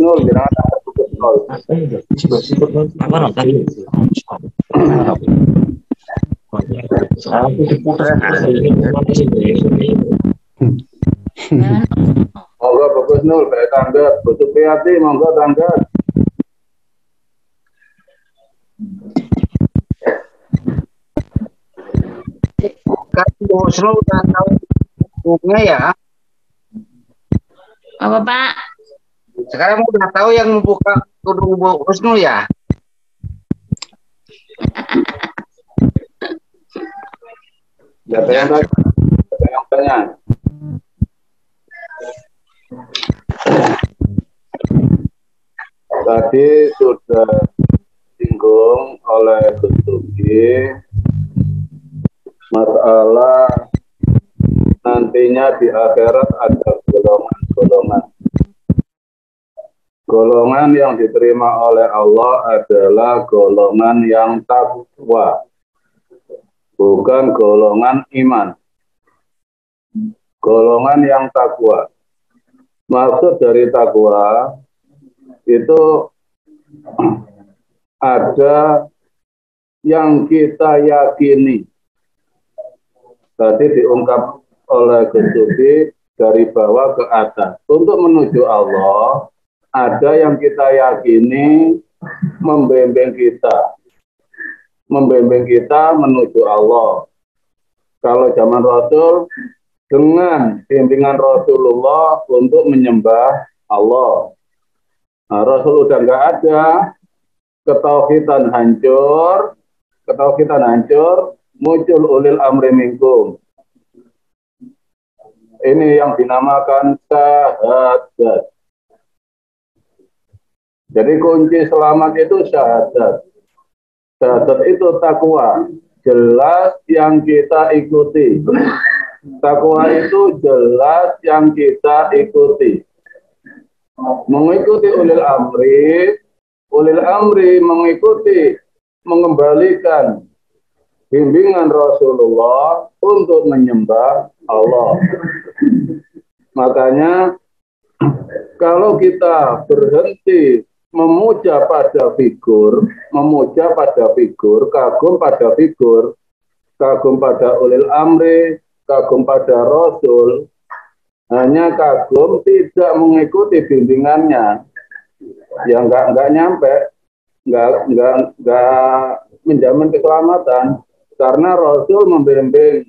nol, jangan ada fokus nol. Apa tadi? Monggo fokus nol, kayak tangga, butuh hati, monggo tangga. Kan Husnul udah tahu bukunya ya. Apa Pak? Sekarang udah tahu yang membuka kudu Husnul ya. Siapa yang tanya? Siapa yang tanya? Tadi sudah disinggung oleh Gus Tugi masalah nantinya di akhirat ada golongan-golongan. Golongan yang diterima oleh Allah adalah golongan yang takwa, bukan golongan iman. Golongan yang takwa. Maksud dari takwa itu ada yang kita yakini. Tadi diungkap oleh Gus Tugi dari bawah ke atas. Untuk menuju Allah, ada yang kita yakini membimbing kita. Membimbing kita menuju Allah. Kalau zaman Rasul, dengan bimbingan Rasulullah untuk menyembah Allah. Nah, Rasul udah nggak ada, ketauhidan hancur, muncul ulil amri minkum. Ini yang dinamakan syahadat. Jadi kunci selamat itu syahadat. Syahadat itu takwa, jelas yang kita ikuti. Takwa itu jelas yang kita ikuti. Mengikuti ulil amri mengikuti, mengembalikan bimbingan Rasulullah untuk menyembah Allah. Makanya kalau kita berhenti memuja pada figur, kagum pada ulil amri, kagum pada Rasul, hanya kagum tidak mengikuti bimbingannya, ya nggak nyampe, nggak menjamin keselamatan, karena Rasul membimbing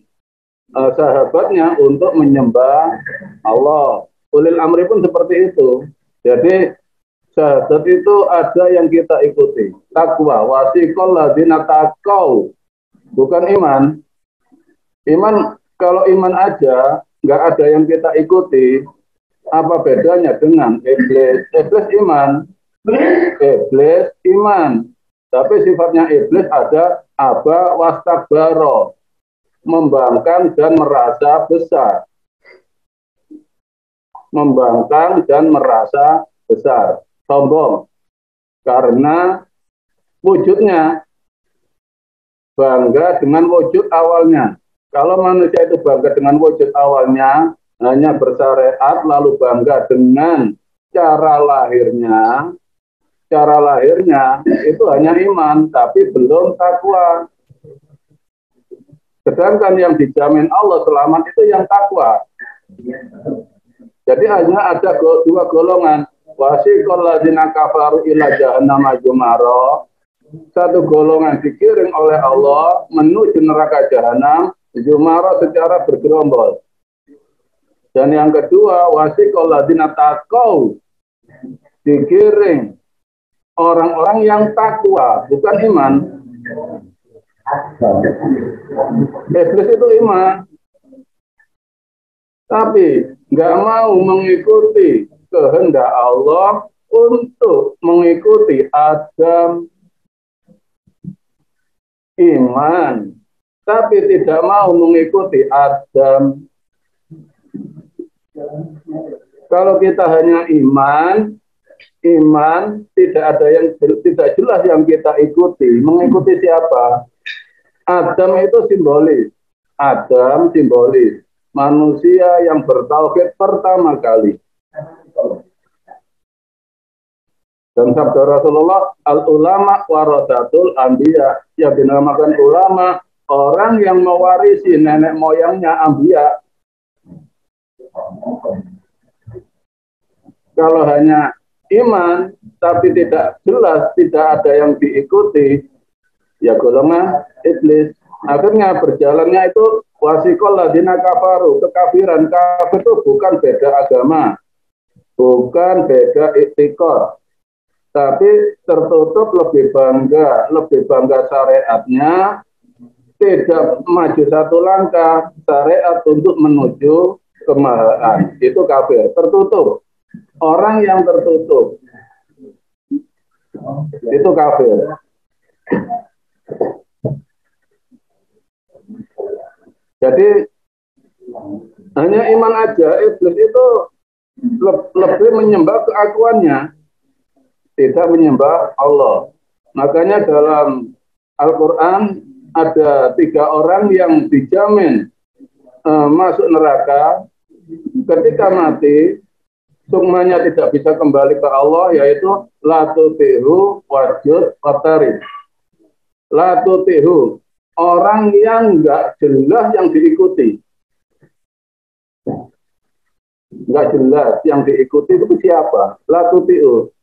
sahabatnya untuk menyembah Allah. Ulil amri pun seperti itu. Jadi syahadat itu ada yang kita ikuti. Takwa, wasiqal ladzina taqau, bukan iman. Iman, kalau iman aja nggak ada yang kita ikuti, apa bedanya dengan iblis? Iblis iman, tapi sifatnya iblis ada aba wastakbaro, membangkang dan merasa besar. Sombong, karena wujudnya bangga dengan wujud awalnya. Kalau manusia itu bangga dengan wujud awalnya, hanya bersyariat lalu bangga dengan cara lahirnya itu hanya iman, tapi belum takwa. Sedangkan yang dijamin Allah selamat itu yang takwa. Jadi hanya ada dua golongan. Wasiqal ladzina kafaru ila jahannam jumara. Satu golongan dikirim oleh Allah menuju neraka jahanam jumara secara bergerombol. Dan yang kedua, wasiqal ladzina taqau, dikirim orang-orang yang takwa, bukan iman. Iblis itu iman, tapi nggak mau mengikuti kehendak Allah untuk mengikuti Adam. Iman, tapi tidak mau mengikuti Adam. Kalau kita hanya iman tidak ada yang tidak jelas yang kita ikuti. Mengikuti siapa? Adam itu simbolis. Manusia yang bertauhid pertama kali. Dan sabda Rasulullah, al-ulama warasatul anbiya, yang dinamakan ulama, orang yang mewarisi nenek moyangnya anbiya. Kalau hanya iman, tapi tidak jelas, tidak ada yang diikuti, ya golongan iblis. Akhirnya berjalannya itu wasikol ladina kafaru, kekafiran. Kafir itu bukan beda agama, bukan beda iktikad, tapi tertutup lebih bangga syariatnya, tidak maju satu langkah syariat untuk menuju kemahaan. Itu kafir, tertutup. Orang yang tertutup itu kafir. Jadi hanya iman aja, iblis itu lebih menyembah keakuannya, tidak menyembah Allah. Makanya dalam Al-Quran ada 3 orang yang dijamin masuk neraka ketika mati, sukmanya tidak bisa kembali ke Allah, yaitu la tutihu wajud qatarib. La tutihu, orang yang enggak jelas yang diikuti. Enggak jelas yang diikuti itu siapa? La tutihu.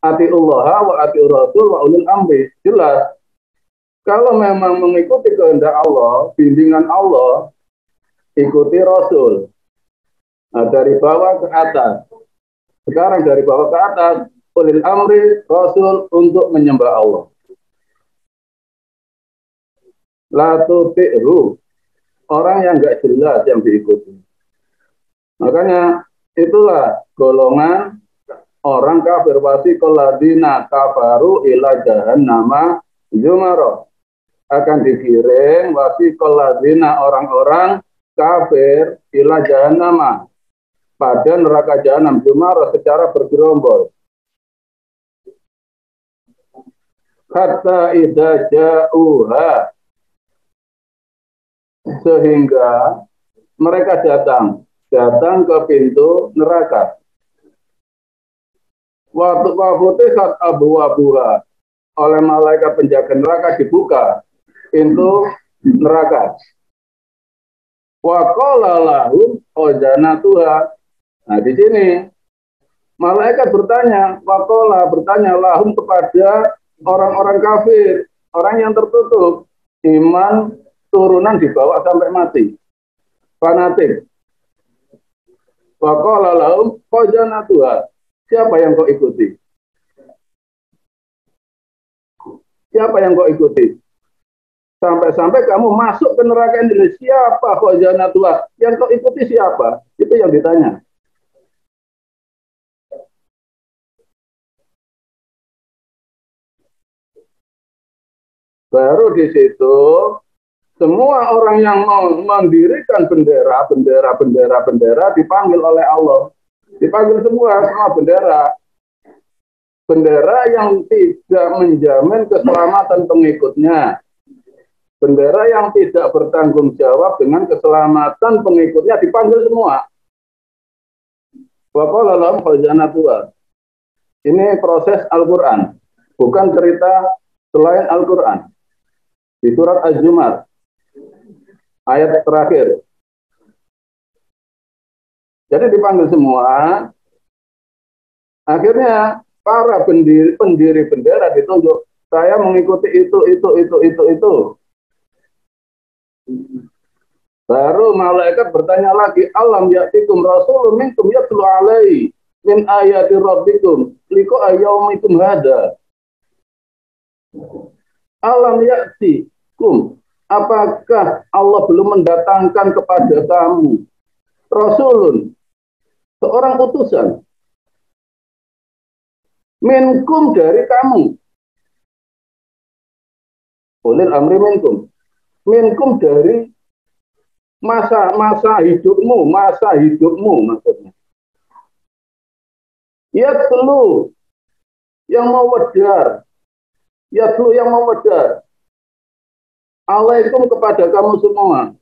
Atiullah wa atiur rasul wa ulil amri. Jelas. Kalau memang mengikuti kehendak Allah, bimbingan Allah, ikuti Rasul. Nah, dari bawah ke atas. Sekarang dari bawah ke atas, ulil amri, Rasul untuk menyembah Allah. La tuti'hu, orang yang enggak jelas yang diikuti. Makanya itulah golongan orang kafir, wasiqal ladina kafaru ila jahannama zumara. Akan digiring wasiqal ladina orang-orang kafir ila jahannama, pada neraka jahanam zumara secara bergerombol. Hatta idza ja'uha, sehingga mereka datang ke pintu neraka. Waktu futihat abwabuha, oleh malaikat penjaga neraka dibuka pintu neraka. Wa qala lahum khazanatuha. Nah, di sini malaikat bertanya, wa qala bertanya lahum kepada orang-orang kafir, orang yang tertutup iman, turunan dibawa sampai mati, fanatik. Wa qala lahum khazanatuha. Siapa yang kau ikuti? Siapa yang kau ikuti? Sampai-sampai kamu masuk ke neraka ini. Siapa khazanatuha? Yang kau ikuti siapa? Itu yang ditanya. Baru di situ semua orang yang mendirikan bendera dipanggil oleh Allah. Dipanggil semua bendera. Bendera yang tidak menjamin keselamatan pengikutnya. Bendera yang tidak bertanggung jawab dengan keselamatan pengikutnya dipanggil semua. Wa qala lahum khazanatuha. Ini proses Al-Quran, bukan cerita selain Al-Quran. Di surat Az-Zumar, ayat terakhir. Jadi dipanggil semua. Akhirnya para pendiri bendera ditunjuk. Saya mengikuti itu. Baru malaikat bertanya lagi, alam ya'tikum rasulun minkum yatlu alaihi min ayati rabbikum liqa yaumikum hada. Alam ya'tikum, apakah Allah belum mendatangkan kepada kamu rasulun, seorang utusan, minkum dari kamu, ulil amri minkum dari masa hidupmu maksudnya. Yatlu yang mewedar, alaikum kepada kamu semua.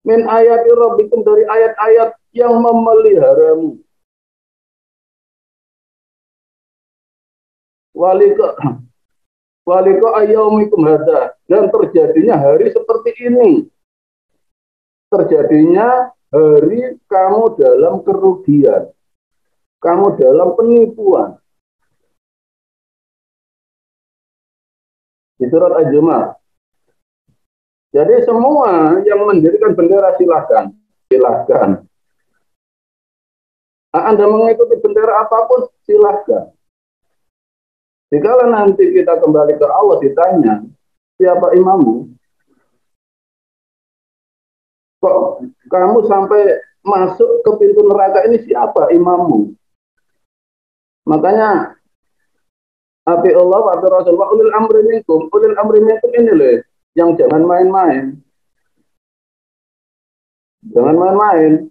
Min ayati rabbikum, dari ayat-ayat yang memeliharamu. Waliko ayyaumikum hadza, dan terjadinya hari seperti ini. Terjadinya hari kamu dalam kerugian, kamu dalam penipuan. Di surat Al-Jumu'ah. Jadi semua yang mendirikan bendera silahkan. Anda mengikuti bendera apapun silahkan. Jika nanti kita kembali ke Allah ditanya, siapa imammu? Kok kamu sampai masuk ke pintu neraka ini, siapa imammu? Makanya Abi Allah wa Rasulullah ulil amri minkum ini loh yang jangan main-main. Jangan main-main.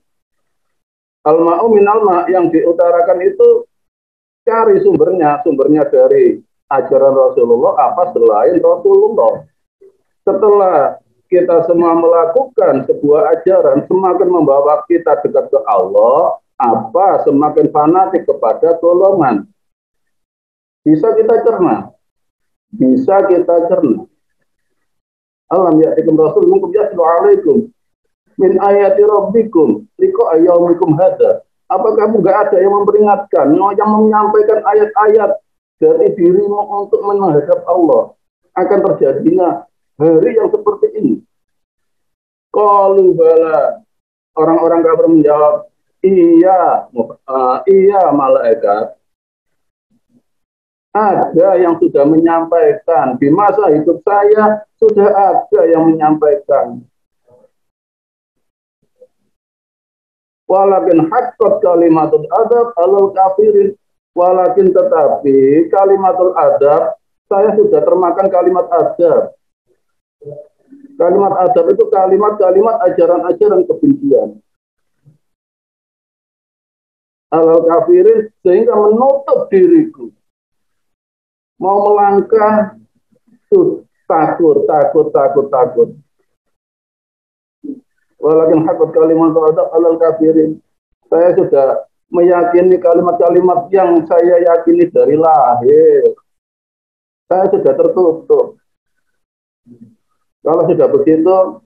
Al-ma'u min al-ma' yang diutarakan itu cari sumbernya dari ajaran Rasulullah apa selain Rasulullah. Setelah kita semua melakukan sebuah ajaran semakin membawa kita dekat ke Allah, apa semakin fanatik kepada golongan. Bisa kita cerna. Alam ya'tikum rasul minkum yatlu alaikum min ayati rabbikum liqa ayyaumikum hadza. Apa kamu enggak ada yang memperingatkan, yang menyampaikan ayat-ayat dari dirimu untuk menghadap Allah akan terjadinya hari yang seperti ini? Qalu bala. Orang-orang kafir menjawab, iya malaikat. Ada yang sudah menyampaikan di masa hidup saya, sudah ada yang menyampaikan. Walakin haqqat kalimatul adab alal kafirin. Walakin tetapi kalimatul adab, saya sudah termakan kalimat adab. Kalimat adab itu kalimat-kalimat ajaran-ajaran kebencian. Alal kafirin, sehingga menutup diriku. Mau melangkah, takut. Walakin haqqat kalimatul adab alal kafirin. Saya sudah meyakini kalimat-kalimat yang saya yakini dari lahir. Saya sudah tertutup. Kalau sudah begitu,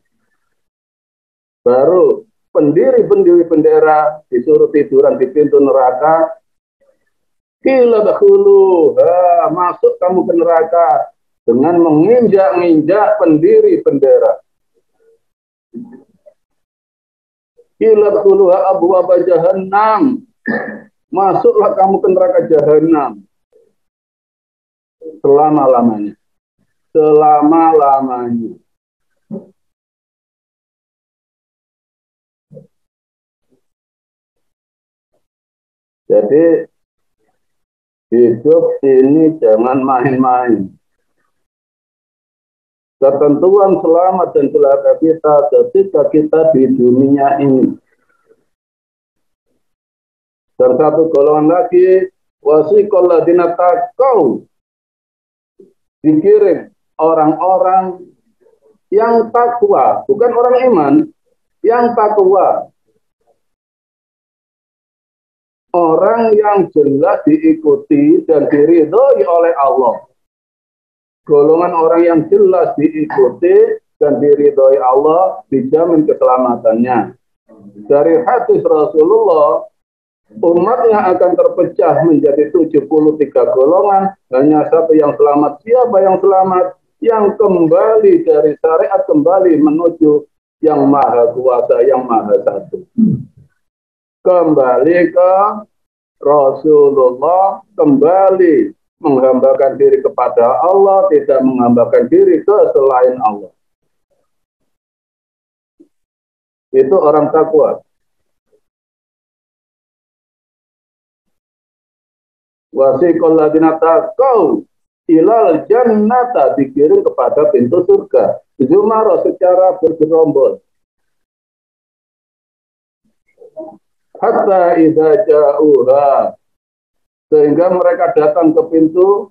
baru pendiri bendera disuruh tiduran di pintu neraka. Kila dahulu, masuk kamu ke neraka dengan menginjak-injak pendiri bendera. Kila dahulu abu jahannam, masuklah kamu ke neraka jahannam selama-lamanya. Jadi hidup ini jangan main-main. Ketentuan selamat dan celaka kita ketika kita di dunia ini. Dan satu golongan lagi, wasiqal ladzina taqau, dikirim orang-orang yang takwa, bukan orang iman, yang takwa. Orang yang jelas diikuti dan diridhoi oleh Allah. Golongan orang yang jelas diikuti dan diridhoi Allah dijamin keselamatannya. Dari hadis Rasulullah, umatnya akan terpecah menjadi 73 golongan, hanya satu yang selamat. Siapa yang selamat? Yang kembali dari syariat, kembali menuju yang maha kuasa, yang maha satu. Kembali ke Rasulullah, kembali menghambakan diri kepada Allah, tidak menghambakan diri ke selain Allah. Itu orang takwa. Wasiqal ladzina taqau ilal jannata, dikirim kepada pintu surga. Zumara, secara bergerombol. Hatta idza ja'uha, sehingga mereka datang ke pintu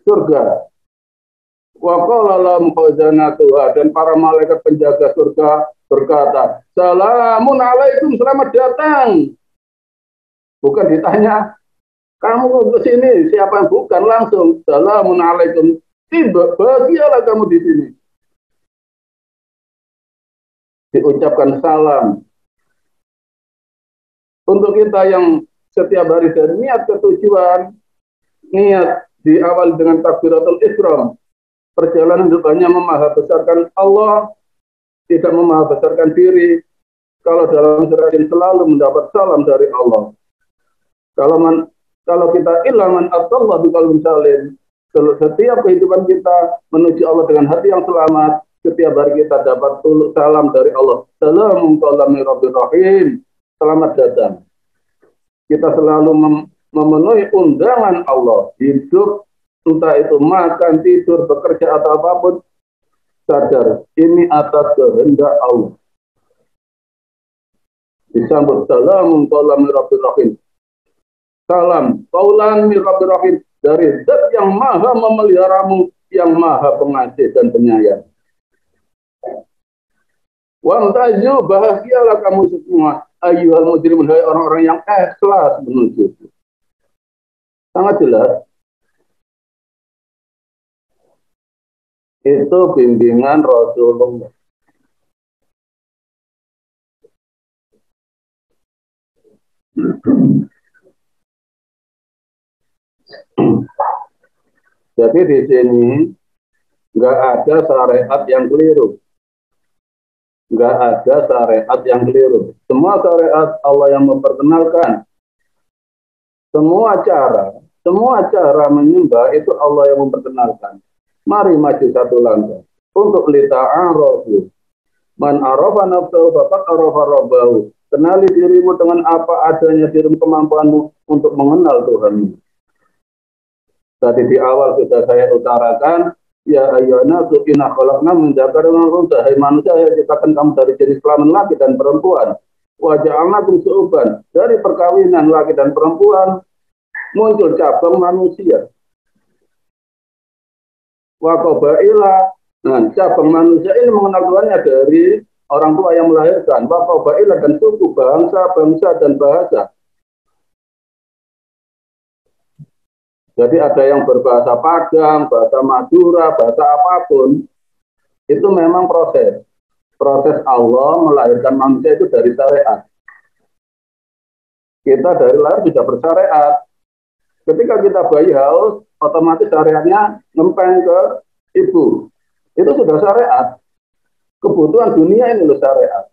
surga. Wa qala lahum khazanatuha, dan para malaikat penjaga surga berkata, "Salamun alaikum, selamat datang." Bukan ditanya, Kamu ke sini, siapa yang bukan langsung. Assalamualaikum. Tiba, bahagialah kamu di sini. Diucapkan salam. Untuk kita yang setiap hari dari niat ke tujuan, niat diawali dengan takbiratul ihram. Perjalanan hanya memahabesarkan Allah, tidak memahabesarkan diri. Kalau dalam serahin selalu mendapat salam dari Allah. Kalau kita ilaman Allah di qalbin salim, setiap kehidupan kita menuju Allah dengan hati yang selamat, setiap hari kita dapat salam dari Allah. Assalamualaikum warahmatullahi wabarakatuh. Selamat datang. Kita selalu memenuhi undangan Allah. Hidup, entah itu makan, tidur, bekerja, atau apapun, sadar, ini atas kehendak Allah. Disambut salam qaulan mir rabbir rahim. Salam qaulan mir rabbir rahim, dari Zat yang maha memeliharamu, yang maha pengasih dan penyayang. Wamtazu, bahagialah kamu semua, ayyuhal mujrimun, hai orang-orang yang ikhlas menuju. Sangat jelas. Itu bimbingan Rasulullah. Jadi di sini nggak ada syariat yang keliru, nggak ada syariat yang keliru. Semua syariat Allah yang memperkenalkan. Semua cara menyembah itu Allah yang memperkenalkan. Mari maju satu langkah untuk lita'arofu. Man arafa nafsahu faqad arafa rabbahu. Kenali dirimu dengan apa adanya dirimu, kemampuanmu untuk mengenal Tuhanmu. Tadi di awal sudah saya utarakan, ya ayyuhana inna khalaqna min dzakarin wa unsa, hai manusia, saya ciptakan kamu dari jenis kelamin laki dan perempuan. Wa ja'alnakum syu'uban, dari perkawinan laki dan perempuan muncul cabang manusia. Wa qabaila, nah cabang manusia ini mengenal Tuhannya dari orang tua yang melahirkan. Wa qabaila, dan suku, bangsa dan bahasa. Jadi ada yang berbahasa Padang, bahasa Madura, bahasa apapun. Itu memang proses. Proses Allah melahirkan manusia itu dari syariat. Kita dari lahir sudah bersyariat. Ketika kita bayi haus, otomatis syariatnya ngempeng ke ibu. Itu sudah syariat. Kebutuhan dunia ini loh syariat.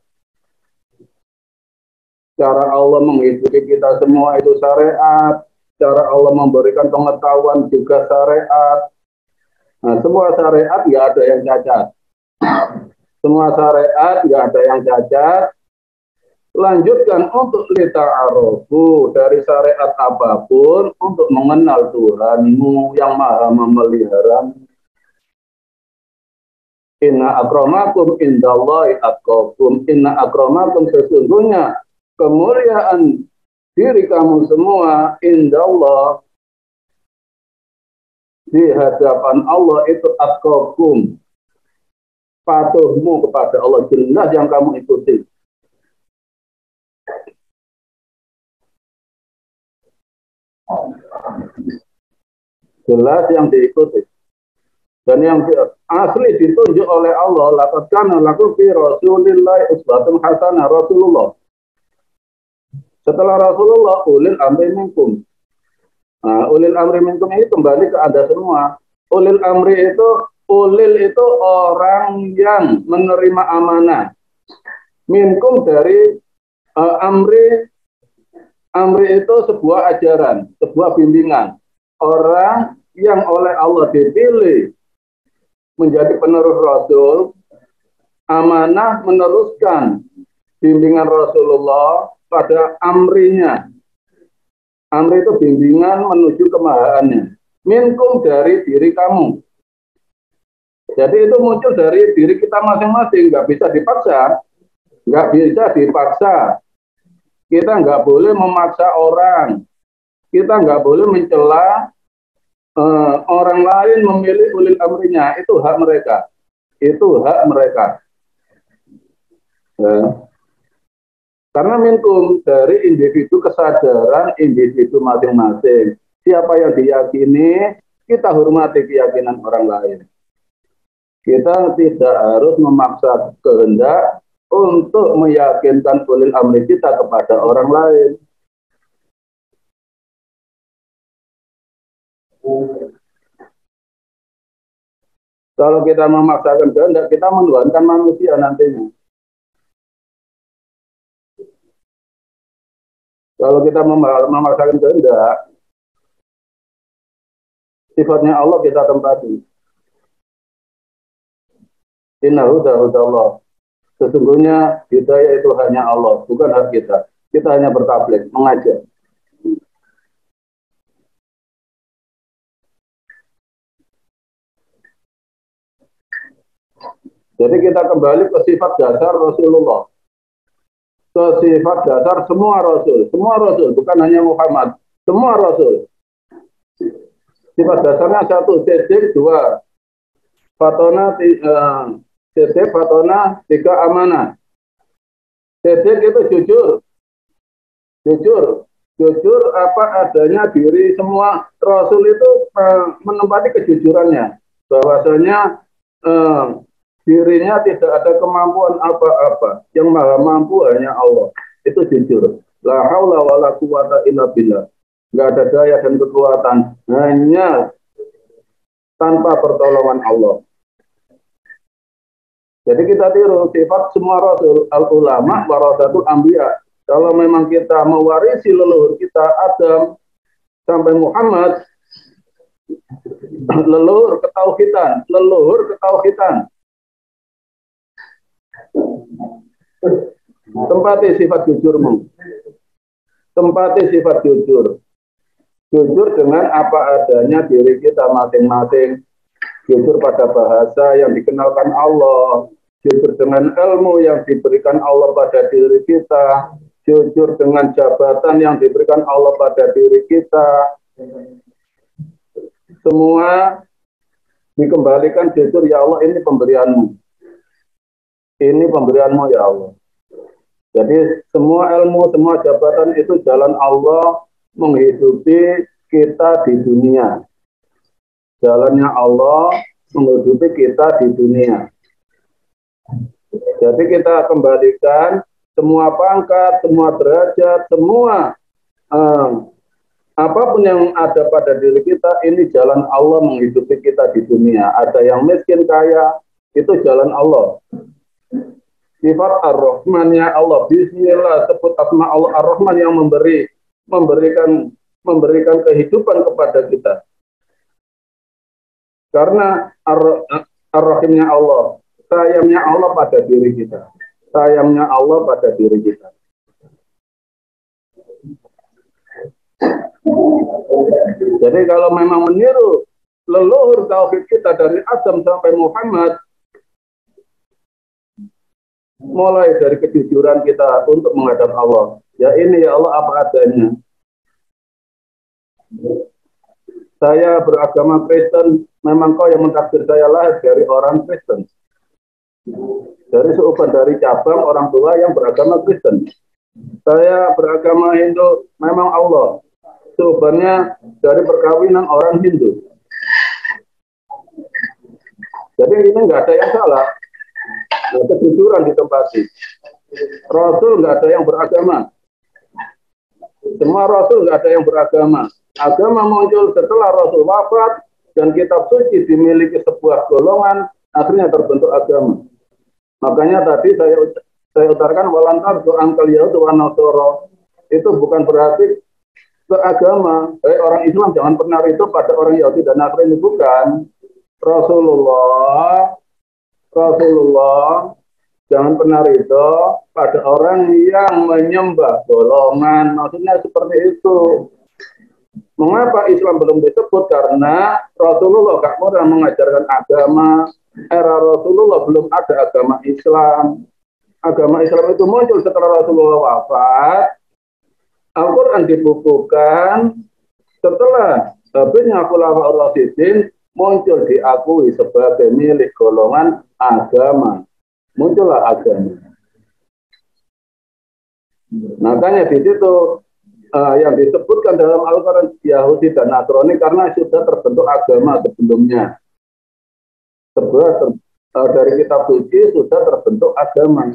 Cara Allah menghidupi kita semua itu syariat. Cara Allah memberikan pengetahuan juga syariat. Nah, semua syariat nggak ada yang cacat. Semua syariat nggak ada yang cacat. Lanjutkan untuk lita'arofu, dari syariat apapun untuk mengenal Tuhanmu yang maha memelihara. Inna akramakum indallahi atqakum. Inna akramakum, sesungguhnya kemuliaan diri kamu semua indallah, di hadapan Allah itu atqakum, patuhmu kepada Allah, jelas yang kamu ikuti. Jelas yang diikuti. Dan yang asli ditunjuk oleh Allah, laqad kana lakum fi rasulillahi uswatun hasanah, Rasulullah. Setelah Rasulullah, ulil amri minkum. Nah, ulil amri minkum ini kembali ke Anda semua. Ulil amri itu, ulil itu orang yang menerima amanah. Minkum dari amri itu sebuah ajaran, sebuah bimbingan. Orang yang oleh Allah dipilih menjadi penerus Rasul, amanah meneruskan bimbingan Rasulullah pada amrinya. Amri itu bimbingan menuju kemahaannya. Minkum, dari diri kamu. Jadi itu muncul dari diri kita masing-masing, nggak bisa dipaksa. Nggak bisa dipaksa. Kita nggak boleh memaksa orang. Kita nggak boleh mencela orang lain memilih ulil amrinya. Itu hak mereka. Itu hak mereka. Karena minkum, dari individu, kesadaran individu masing-masing. siapa yang diyakini, kita hormati keyakinan orang lain. Kita tidak harus memaksa kehendak untuk meyakinkan ulil amri kita kepada orang lain. Kalau kita memaksakan kehendak, kita menuhankan manusia nantinya. Kalau kita memaksakan kehendak, sifatnya Allah kita tempati. Innahu hudallah. Sesungguhnya hidayah itu hanya Allah, bukan hak kita. Kita hanya bertabligh, mengajak. Jadi kita kembali ke sifat dasar Rasulullah. Ke sifat dasar semua Rasul, bukan hanya Muhammad, semua Rasul. Sifat dasarnya satu, siddiq, dua, fatona, siddiq, fatona, tiga, amanah. Siddiq itu jujur apa adanya diri semua Rasul itu menempati kejujurannya, bahwasanya dirinya tidak ada kemampuan apa-apa, yang maha mampu hanya Allah. Itu jujur. La haula wala quwata illa billah. Enggak ada daya dan kekuatan, hanya tanpa pertolongan Allah. Jadi kita tiru sifat semua Rasul, al-ulama warasatul anbiya. Kalau memang kita mewarisi leluhur kita Adam sampai Muhammad, leluhur ketauhidan. Tempati sifat jujurmu. Tempati sifat jujur. Jujur dengan apa adanya diri kita masing-masing. Jujur pada bahasa yang dikenalkan Allah. Jujur dengan ilmu yang diberikan Allah pada diri kita. Jujur dengan jabatan yang diberikan Allah pada diri kita. Semua dikembalikan jujur, ya Allah, ini pemberianmu. Ini pemberianmu ya Allah. Jadi semua ilmu, semua jabatan itu jalan Allah menghidupi kita di dunia. Jalannya Allah menghidupi kita di dunia. Jadi kita kembalikan semua pangkat, semua derajat, semua apapun yang ada pada diri kita, ini jalan Allah menghidupi kita di dunia. Ada yang miskin, kaya, itu jalan Allah. Sifat Ar-Rahman-nya Allah, bismillah, sebut asma Allah Ar-Rahman yang memberikan kehidupan kepada kita. Karena Ar-Rahimnya Allah, sayangnya Allah pada diri kita. Sayangnya Allah pada diri kita. Jadi kalau memang meniru leluhur tauhid kita dari Adam sampai Muhammad, mulai dari kejujuran kita untuk menghadap Allah. Ya ini ya Allah apa adanya. Saya beragama Kristen, memang kau yang mentakdir saya lahir dari orang Kristen. Dari seuban dari cabang orang tua yang beragama Kristen. Saya beragama Hindu, memang Allah. Seubannya dari perkawinan orang Hindu. Jadi ini nggak ada yang salah. Kejujuran ditempati. Rasul nggak ada yang beragama. Semua Rasul nggak ada yang beragama. Agama muncul setelah Rasul wafat dan kitab suci dimiliki sebuah golongan, akhirnya terbentuk agama. Makanya tadi saya utarakan walantar doang kalian wa nasoro. Itu bukan berarti ke agama. Orang Islam jangan pernah itu pada orang Yahudi dan Nasrani, bukan. Rasulullah jangan pernah ridho pada orang yang menyembah golongan. Maksudnya seperti itu. Mengapa Islam belum disebut? Karena Rasulullah gak pernah mengajarkan agama. Era Rasulullah belum ada agama Islam. Agama Islam itu muncul setelah Rasulullah wafat. Al-Quran dibukukan setelah habisnya Khulafaur Rasyidin, muncul diakui sebagai milik golongan agama. Muncullah agama. Makanya di situ yang disebutkan dalam Al-Quran Yahudi dan Nasrani karena sudah terbentuk agama sebelumnya. Dari kitab suci sudah terbentuk agama.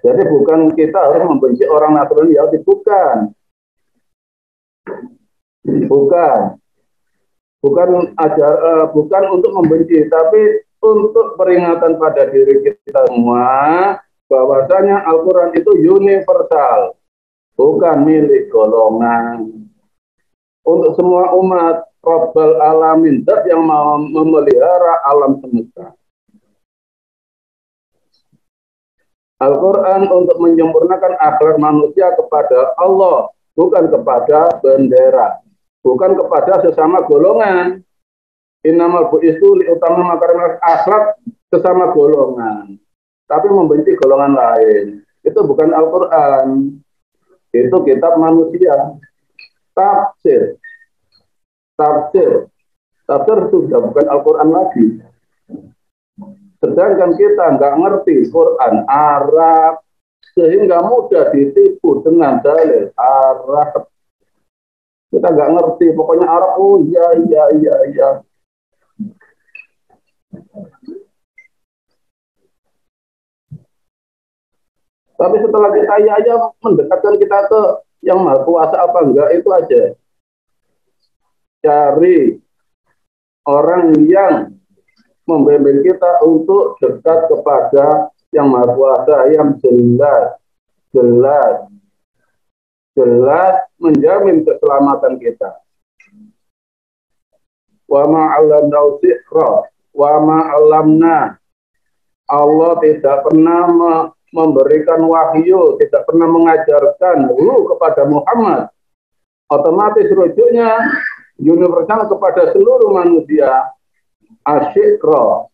Jadi bukan kita harus membenci orang Nasrani Yahudi, bukan. Bukan untuk membenci, tapi untuk peringatan pada diri kita semua bahwasanya Al-Quran itu universal, bukan milik golongan. Untuk semua umat, Rabbal Alamin, zat yang memelihara alam semesta. Al-Quran untuk menyempurnakan akhlak manusia kepada Allah, bukan kepada bendera, bukan kepada sesama golongan. Innamal bu'istu liutama makarim akhlak sesama golongan, tapi membenci golongan lain. Itu bukan Al-Quran, itu kitab manusia. Tafsir sudah bukan Al-Quran lagi. Sedangkan kita nggak ngerti Quran Arab, sehingga mudah ditipu dengan dalil Arab. Kita nggak ngerti, pokoknya Arab, oh iya. Tapi setelah kita iya mendekatkan kita ke yang Maha Kuasa apa enggak, itu aja. Cari orang yang membimbing kita untuk dekat kepada yang Maha Kuasa yang jelas menjamin keselamatan kita. Wa ma'alamna sihrah wa ma'alamna, Allah tidak pernah memberikan wahyu, tidak pernah mengajarkan kepada Muhammad. Otomatis rujuknya universal kepada seluruh manusia. Asyikra,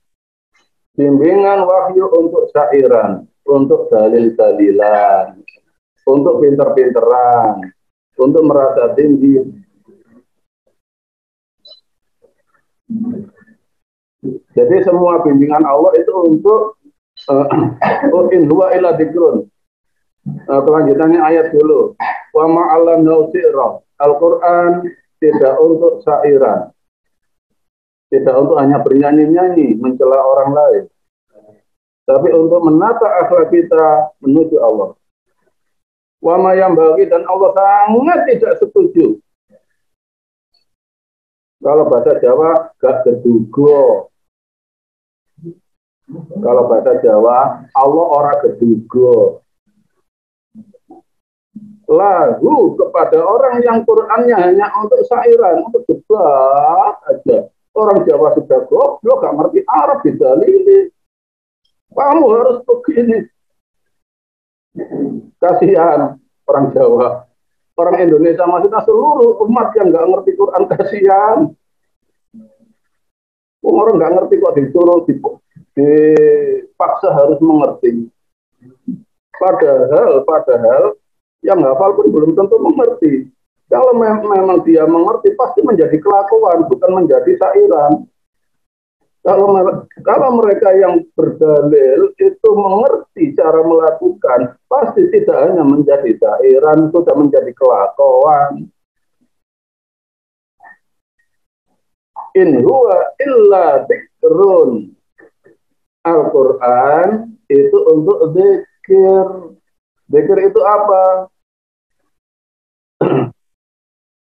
bimbingan wahyu untuk syairan, untuk dalil-dalilan, untuk pinter-pinteran, untuk merasa tinggi. Jadi semua bimbingan Allah itu untuk in huwa illa dzikrun. Kelanjutannya ayat dulu. Wa ma'allamnahu si'ra. Al-Quran tidak untuk syairan. Tidak untuk hanya bernyanyi-nyanyi, mencela orang lain. Tapi untuk menata akhlak kita menuju Allah. Wa ma yambaghi, dan Allah sangat tidak setuju. Kalau bahasa Jawa, gak kedugo. Kalau bahasa Jawa, Allah ora kedugo. Lahu kepada orang yang Qur'annya hanya untuk syairan, untuk debat aja. Orang Jawa sudah goblok, gak ngerti Arab, didalili. Kamu harus begini. Kasihan orang Jawa. Orang Indonesia maksudnya seluruh umat yang gak ngerti Quran, kasihan. Orang gak ngerti kok disuruh, dipaksa harus mengerti. Padahal yang hafal pun belum tentu mengerti. Kalau memang dia mengerti, pasti menjadi kelakuan, bukan menjadi syairan. Kalau mereka yang berdalil itu mengerti cara melakukan, pasti tidak hanya menjadi syairan, sudah menjadi kelakuan. In huwa illa dzikrun. Al-Quran itu untuk zikir. Zikir itu apa?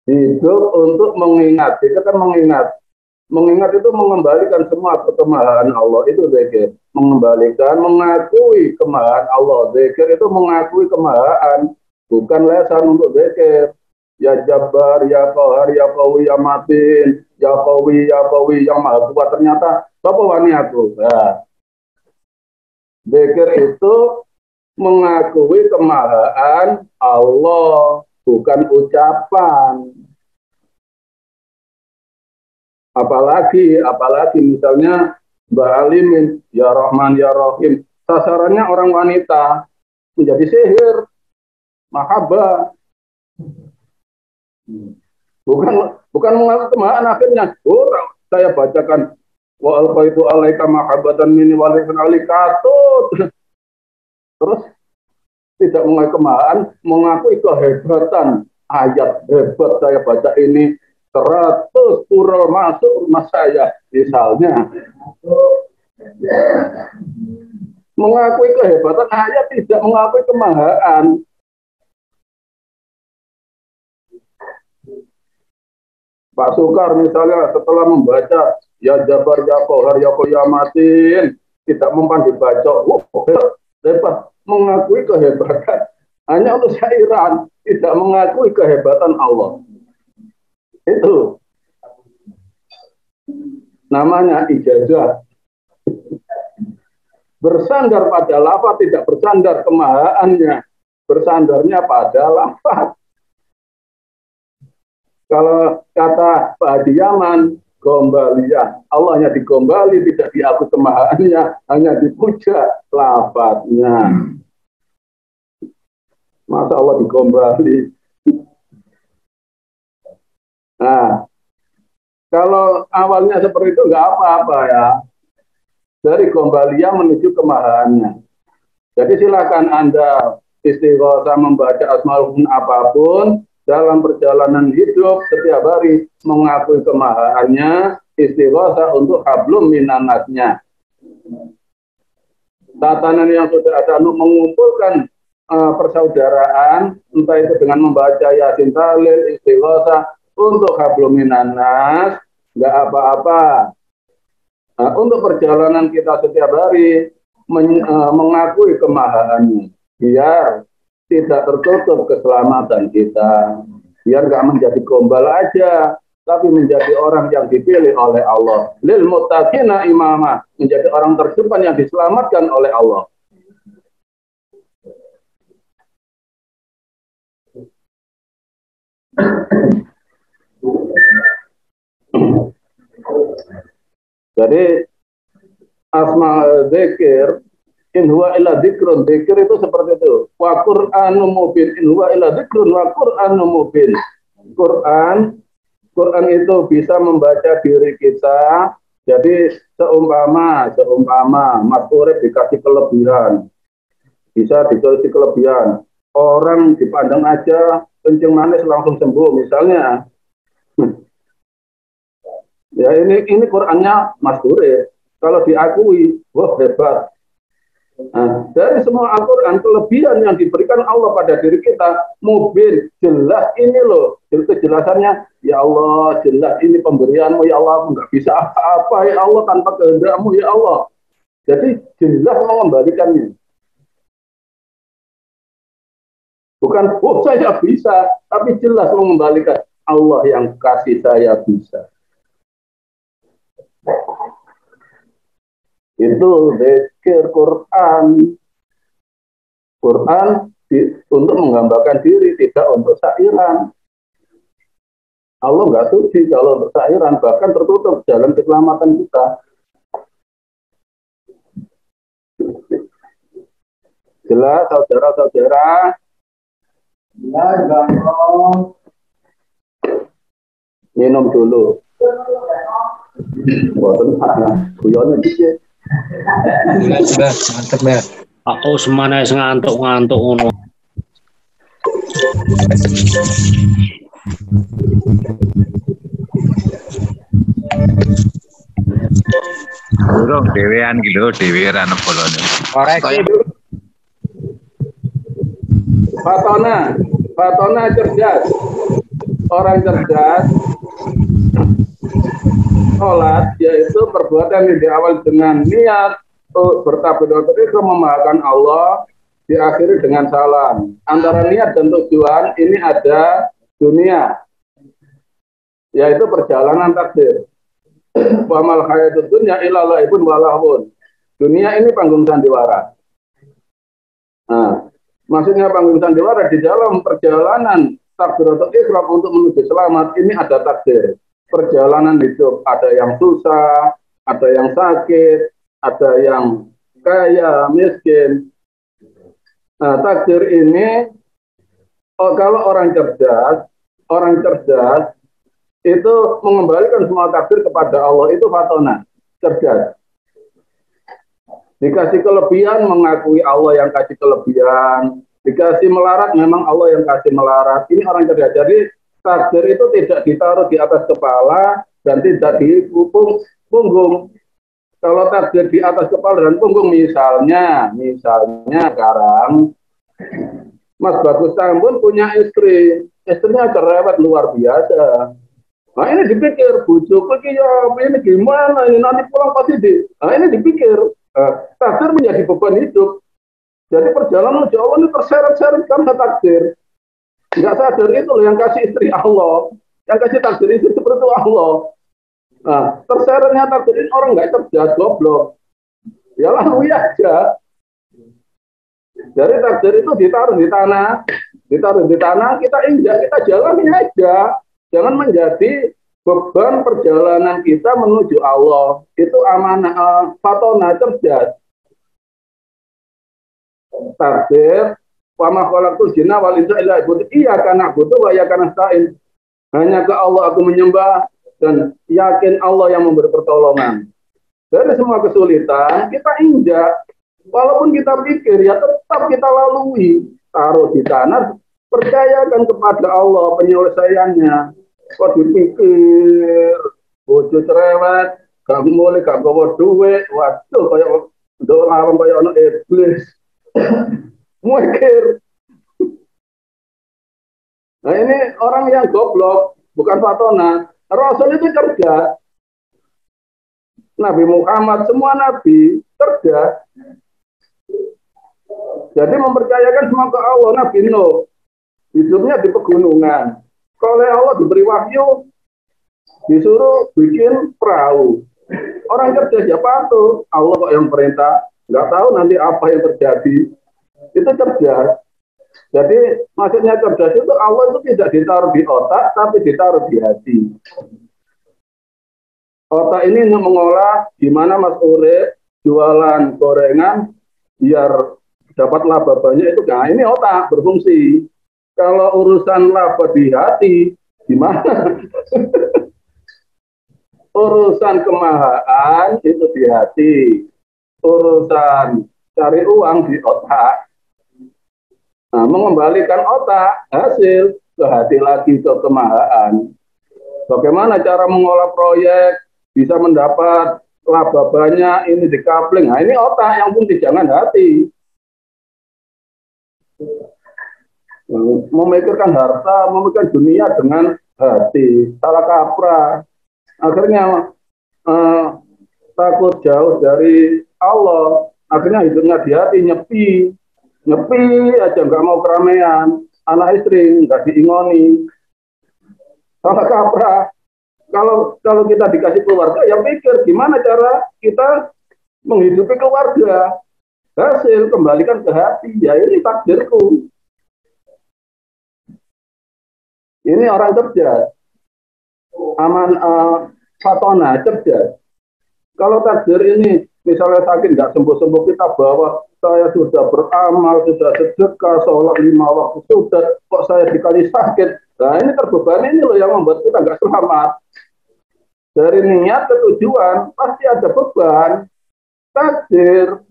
Hidup untuk mengingat. Itu kan mengingat. Mengingat itu mengembalikan semua kemahaan Allah. Itu zikir. Mengembalikan, mengakui kemahaan Allah. Zikir itu mengakui kemahaan. Bukan lesan untuk zikir. Ya Jabbar, ya Qahar, ya Qawi, ya Matin, ya Qawi, yang Maha Kuat. Ternyata, apa wani aku? Nah, zikir itu mengakui kemahaan Allah, bukan ucapan. Apalagi misalnya Mbak Alimin, ya Rahman, ya Rahim. Sasarannya orang wanita, menjadi sihir, mahabbah. Bukan mengaku kemahaan akhirnya. Saya bacakan wa alqaitu alaika mahabbatan minni wa alaikan alikatut. Terus tidak mengakui kemahaan, mengakui kehebatan. Ayat hebat saya baca ini 100 pura masuk rumah saya misalnya. Mengakui kehebatan ayat, tidak mengakui kemahaan. Pak Sukar misalnya setelah membaca ya Jabar ya Kohar ya Koyamatin, tidak mempan dibaca, hebat, mengakui kehebatan. Hanya untuk syairan, tidak mengakui kehebatan Allah. Itu namanya ijazah. Bersandar pada lafaz, tidak bersandar kemahaannya. Bersandarnya pada lafaz. Kalau kata Pak Hadi Yaman, gombalian. Allahnya digombali, tidak diakui kemahaannya, hanya dipuja lafaznya. Masa Allah digombali? Nah, kalau awalnya seperti itu nggak apa-apa ya. Dari gombalia menuju kemahaannya. Jadi silakan Anda istighosah membaca Asmaul Husna apapun dalam perjalanan hidup setiap hari, mengakui kemahaannya, istighosah untuk hablum minanasnya. Tatanan yang sudah ada untuk mengumpulkan persaudaraan, entah itu dengan membaca Yasin Tahlil, istighosah untuk hablum minanas, nggak apa-apa. Untuk perjalanan kita setiap hari mengakui kemahaannya, biar tidak tertutup keselamatan kita, biar nggak menjadi gombal aja, tapi menjadi orang yang dipilih oleh Allah. Lil muttaqina imama, menjadi orang terdepan yang diselamatkan oleh Allah. Jadi asma dzikir in huwa illa dzikrun, dzikir itu seperti itu. Wa Qur'anun mubin, in huwa illa dzikrun wa Qur'anun mubin. Quran itu bisa membaca diri kita. Jadi seumpama Mas Urip dikasih kelebihan, bisa dikasih kelebihan. Orang dipandang aja kencing manis langsung sembuh misalnya. Ya ini Qurannya Mas Urip. Kalau diakui, wah hebat. Nah, dari semua Al-Quran, kelebihan yang diberikan Allah pada diri kita, mubin, jelas ini loh. Kejelasannya, ya Allah, jelas ini pemberianmu, ya Allah, nggak bisa apa-apa, ya Allah, tanpa kehendakmu, ya Allah. Jadi jelas mengembalikannya. Bukan, oh saya bisa, tapi jelas mengembalikan. Allah yang kasih saya bisa. Itu zikir Quran. Untuk menggambarkan diri, tidak untuk syairan. Allah nggak suci kalau untuk syairan, bahkan tertutup jalan keselamatan kita. Jelas, saudara-saudara. Minum dulu. Boten ana, guyone dikit. Mantep ya. Aku semana ngantuk ngono. Burung dewean gitu, dewean bolone. Koreksi Fatona cerdas. Orang cerdas sholat yaitu perbuatan yang diawali dengan niat bertakbir memahakan Allah, diakhiri dengan salam. Antara niat dan tujuan ini ada dunia, yaitu perjalanan takdir. Wa mal hayatud dunya illa laibun wa lahwun. Dunia ini panggung sandiwara. Nah, maksudnya panggung sandiwara di dalam perjalanan takdir atau ikhram untuk menuju selamat ini ada takdir. Perjalanan hidup ada yang susah, ada yang sakit, ada yang kaya, miskin. Nah, takdir ini kalau orang cerdas itu mengembalikan semua takdir kepada Allah, itu fatona, cerdas. Dikasih kelebihan, mengakui Allah yang kasih kelebihan, Dikasih melarat, memang Allah yang kasih melarat. Ini orang cerdas. Jadi takdir itu tidak ditaruh di atas kepala dan tidak di punggung. Kalau takdir di atas kepala dan punggung, misalnya sekarang Mas Bagus Tambun punya istri, istrinya cerewet luar biasa. Nah ini dipikir, bujuk lagi ya, ini gimana, ini nanti pulang pasti nah ini dipikir, takdir menjadi beban hidup. Jadi perjalanan menuju Allah ini terseret-seret karena takdir. Nggak sadar itu loh yang kasih istri Allah, yang kasih takdir itu seperti itu Allah. Nah, terseretnya takdir ini orang nggak cerdas, goblok. Ya lalu aja. Jadi takdir itu ditaruh di tanah, kita injak, kita jalani aja. Jangan menjadi beban perjalanan kita menuju Allah. Itu amanah, fatona, cerdas. Takdir wa ma khalaqtul jinna wal insa illa liya'budun. Iyyaka na'budu wa iyyaka nasta'in. Hanya ke Allah aku menyembah dan yakin Allah yang memberi pertolongan. Dari semua kesulitan kita injak. Walaupun kita pikir ya tetap kita lalui. Taruh di tanah, percayakan kepada Allah penyelesaiannya. Kok dipikir bojo cerewet, gak boleh gak bawa duit, waduh kayak doa kayak anak iblis. Mikir. Nah ini orang yang goblok, bukan fatona. Rasul itu cerdas. Nabi Muhammad, semua nabi cerdas. Jadi mempercayakan semua ke Allah. Nabi Nuh hidupnya di pegunungan. Kalau Allah diberi wahyu, disuruh bikin perahu. Orang cerdas ya patuh. Allah kok yang perintah. Nggak tahu nanti apa yang terjadi. Itu cerdas. Jadi maksudnya cerdas itu Allah itu tidak ditaruh di otak, tapi ditaruh di hati. Otak ini untuk mengolah gimana Mas Urip jualan gorengan biar dapat laba banyak itu. Nah ini otak berfungsi. Kalau urusan laba di hati, gimana? Urusan kemahaan itu di hati. Urusan cari uang di otak. Nah, mengembalikan otak, hasil ke hati lagi ke kemahaan. Bagaimana cara mengolah proyek, bisa mendapat laba banyak, ini di coupling. Nah, ini otak yang fungsi, jangan hati. Memikirkan harta, memikirkan dunia dengan hati, salah kaprah. Akhirnya takut jauh dari Allah. Akhirnya hidupnya di hati, nyepi aja, nggak mau keramaian. Anak istri nggak diingoni. Salah kaprah. Kalau kita dikasih keluarga, ya pikir gimana cara kita menghidupi keluarga. Hasil kembalikan ke hati. Ya ini takdirku. Ini orang cerdas, fatona cerdas. Kalau takdir ini misalnya sakit nggak sembuh-sembuh, kita bawa, saya sudah beramal, sudah sedekah, sholat 5 waktu sudah, kok saya dikali sakit. Nah ini terbebani ini loh yang membuat kita nggak selamat. Dari niat ke tujuan pasti ada beban. Takdir.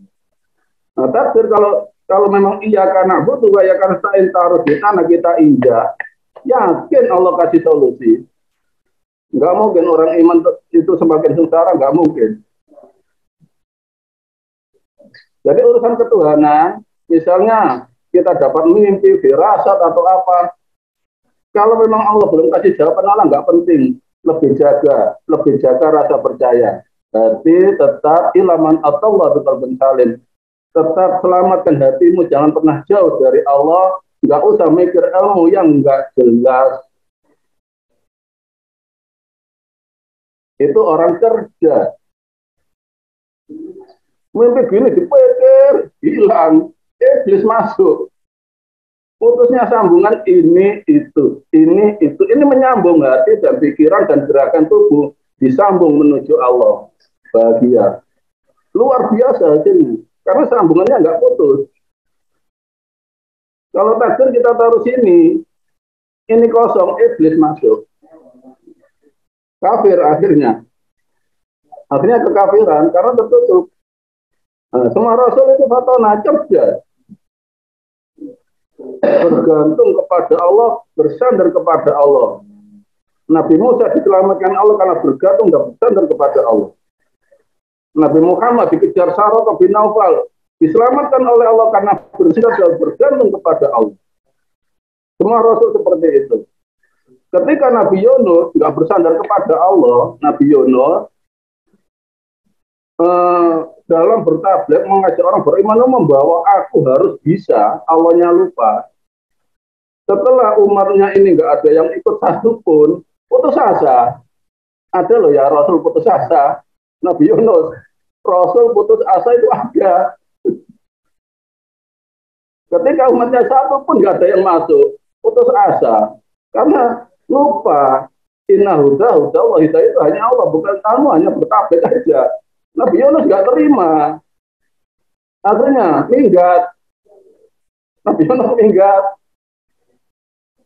Nah takdir kalau memang iya karena butuh, ya karena saya taruh di tanah kita injak. Yakin Allah kasih solusi. Nggak mungkin orang iman itu semakin sengsara, nggak mungkin. Jadi urusan ketuhanan, misalnya kita dapat mimpi, firasat atau apa, kalau memang Allah belum kasih jawaban, Allah nggak penting. Lebih jaga rasa percaya. Jadi tetap ilaman Allah betul salim. Tetap selamatkan hatimu, jangan pernah jauh dari Allah. Nggak usah mikir ilmu yang nggak jelas. Itu orang cerdas. Mimpi gini dipikir, hilang. Iblis masuk. Putusnya sambungan ini, itu. Ini menyambung hati dan pikiran dan gerakan tubuh. Disambung menuju Allah. Bahagia. Luar biasa hasilnya. Karena sambungannya nggak putus. Kalau takdir kita taruh sini, ini kosong, iblis masuk. Kafir akhirnya. Akhirnya kekafiran karena tertutup. Nah, semua rasul itu fatona cerdas. bergantung kepada Allah, bersandar kepada Allah. Nabi Musa diselamatkan Allah karena bergantung dan bersandar kepada Allah. Nabi Muhammad dikejar Sarah bin Naufal, diselamatkan oleh Allah karena bersandar dan bergantung kepada Allah. Semua Rasul seperti itu. Ketika Nabi Yunus nggak bersandar kepada Allah, Nabi Yunus dalam bertabligh mengajak orang beriman membawa aku harus bisa, Allahnya lupa. Setelah umatnya ini nggak ada yang ikut satu pun, putus asa. Ada loh ya Rasul putus asa. Nabi Yunus, Rasul putus asa itu ada. Ketika umatnya satu pun nggak ada yang masuk, putus asa. Karena lupa, inna huda Allah itu hanya Allah, bukan kamu, hanya bertabligh aja. Nabi Yunus nggak terima. Akhirnya minggat. Nabi Yunus minggat.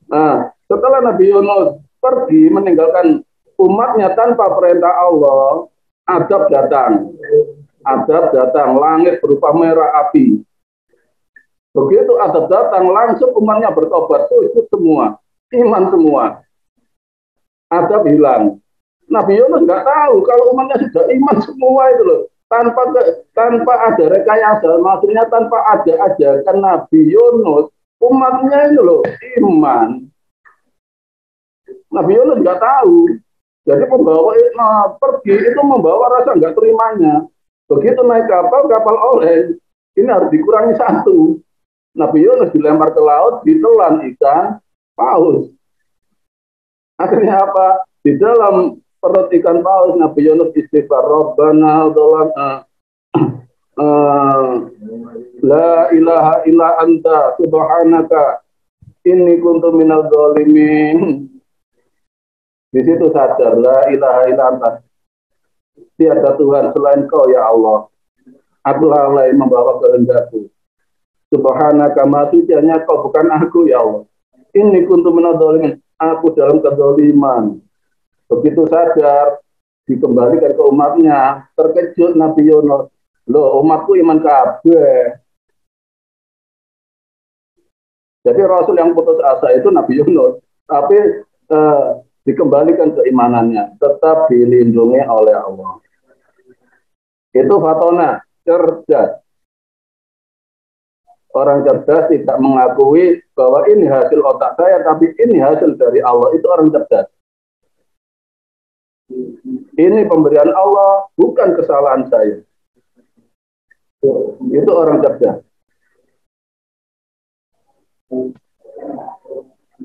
Nah, setelah Nabi Yunus pergi meninggalkan umatnya tanpa perintah Allah, azab datang. Azab datang, langit berupa merah api. Begitu azab datang, langsung umatnya bertobat, sujud semua, iman semua. Azab hilang. Nabi Yunus nggak tahu kalau umatnya sudah iman semua itu loh. Tanpa ada rekayasa, maksudnya tanpa ada ajakan Nabi Yunus, umatnya itu loh iman. Nabi Yunus nggak tahu. Jadi pembawa pergi itu membawa rasa nggak terimanya. Begitu naik kapal oleng, ini harus dikurangi satu. Nabi Yunus dilempar ke laut, ditelan ikan paus. Akhirnya apa? Di dalam perut ikan paus, Nabi Yunus istighfar, Rabbana la ilaha illa anta subhanaka inni kuntu minal zalimin. Di situ sadar, la ilaha illa anta, tiada Tuhan selain kau ya Allah. Aku lalai membawa kehendakku. Subhanaka ma sucinya kau, bukan aku ya Allah. Inni kuntu minal zalimin, aku dalam kezaliman. Begitu sadar, dikembalikan ke umatnya. Terkejut Nabi Yunus. Loh, umatku iman kabeh. Jadi Rasul yang putus asa itu Nabi Yunus. Tapi dikembalikan keimanannya. Tetap dilindungi oleh Allah. Itu fatona, cerdas. Orang cerdas tidak mengakui bahwa ini hasil otak saya, tapi ini hasil dari Allah. Itu orang cerdas. Ini pemberian Allah, bukan kesalahan saya. Itu orang cerdas.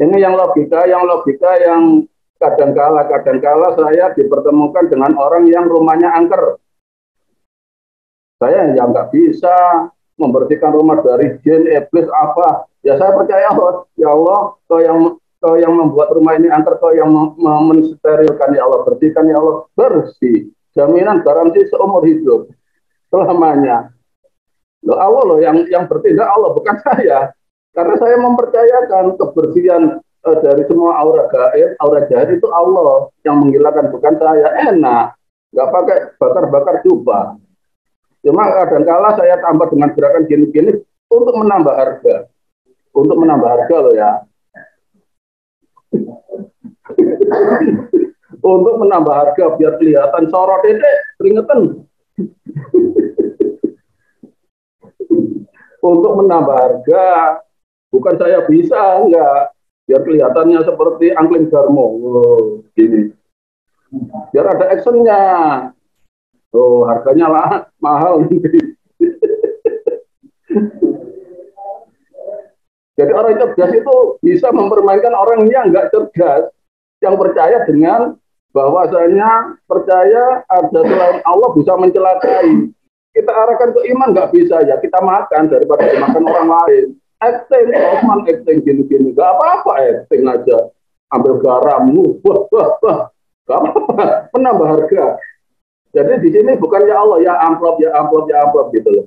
Ini yang logika yang kadang-kala saya dipertemukan dengan orang yang rumahnya angker. Saya yang nggak bisa membersihkan rumah dari jin, iblis, apa. Ya saya percaya Allah, ya Allah, kau yang membuat rumah ini angker, kau yang mensterilkan, ya Allah, bersihkan, ya Allah, bersih. Jaminan garansi seumur hidup, selamanya. Loh, Allah loh yang bertindak, Allah, bukan saya. Karena saya mempercayakan kebersihan dari semua aura gaib, aura jahat itu Allah yang menghilangkan, bukan saya. Enak, nggak pakai bakar-bakar jubah. Cuma kadang-kala saya tambah dengan gerakan gini-gini untuk menambah harga. Untuk menambah harga loh ya. Untuk menambah harga biar kelihatan sorot ini keringetan. Untuk menambah harga, bukan saya bisa, enggak. Biar kelihatannya seperti angklung Darmo. Oh, gini. Biar ada actionnya. Oh, harganya lah mahal. Jadi orang cerdas itu bisa mempermainkan orang yang enggak cerdas, yang percaya dengan bahwasanya percaya ada selain Allah bisa mencelakai. Kita arahkan ke iman nggak bisa, ya kita makan daripada dimakan orang lain. Acting, Osman acting gini-gini, nggak apa-apa acting aja. Ambil garam, wah, nggak apa-apa, menambah harga. Jadi di sini bukan ya Allah, ya amplop gitu loh.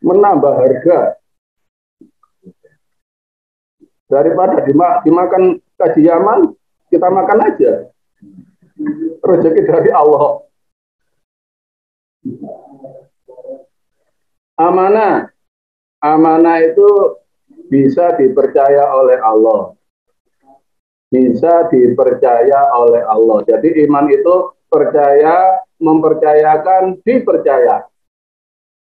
Menambah harga. Daripada dimakan kajian, kita makan aja. Rezeki dari Allah. Amanah. Amanah itu bisa dipercaya oleh Allah. Bisa dipercaya oleh Allah. Jadi iman itu percaya, mempercayakan, dipercaya.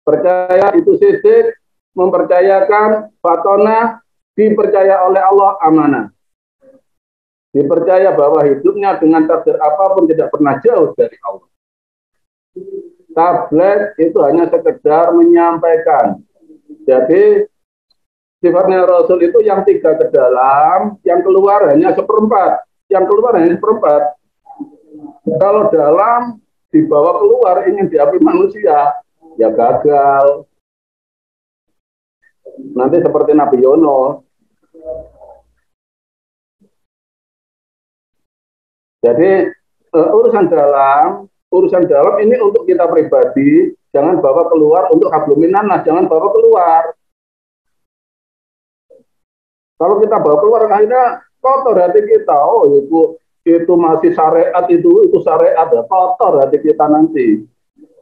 Percaya itu sidik, mempercayakan, fatona, dipercaya oleh Allah, amanah. Dipercaya bahwa hidupnya dengan takdir apapun tidak pernah jauh dari Allah. Tablet itu hanya sekedar menyampaikan. Jadi sifatnya Rasul itu yang 3 ke dalam, yang keluar hanya 1/4. Yang keluar hanya 1/4. Kalau dalam dibawa keluar ingin diambil manusia, ya gagal. Nanti seperti Nabi Yunus. Jadi urusan dalam ini untuk kita pribadi, jangan bawa keluar untuk habluminanah, jangan bawa keluar. Kalau kita bawa keluar akhirnya kotor hati kita. Oh itu masih syariat, itu syariat, ya kotor hati kita nanti.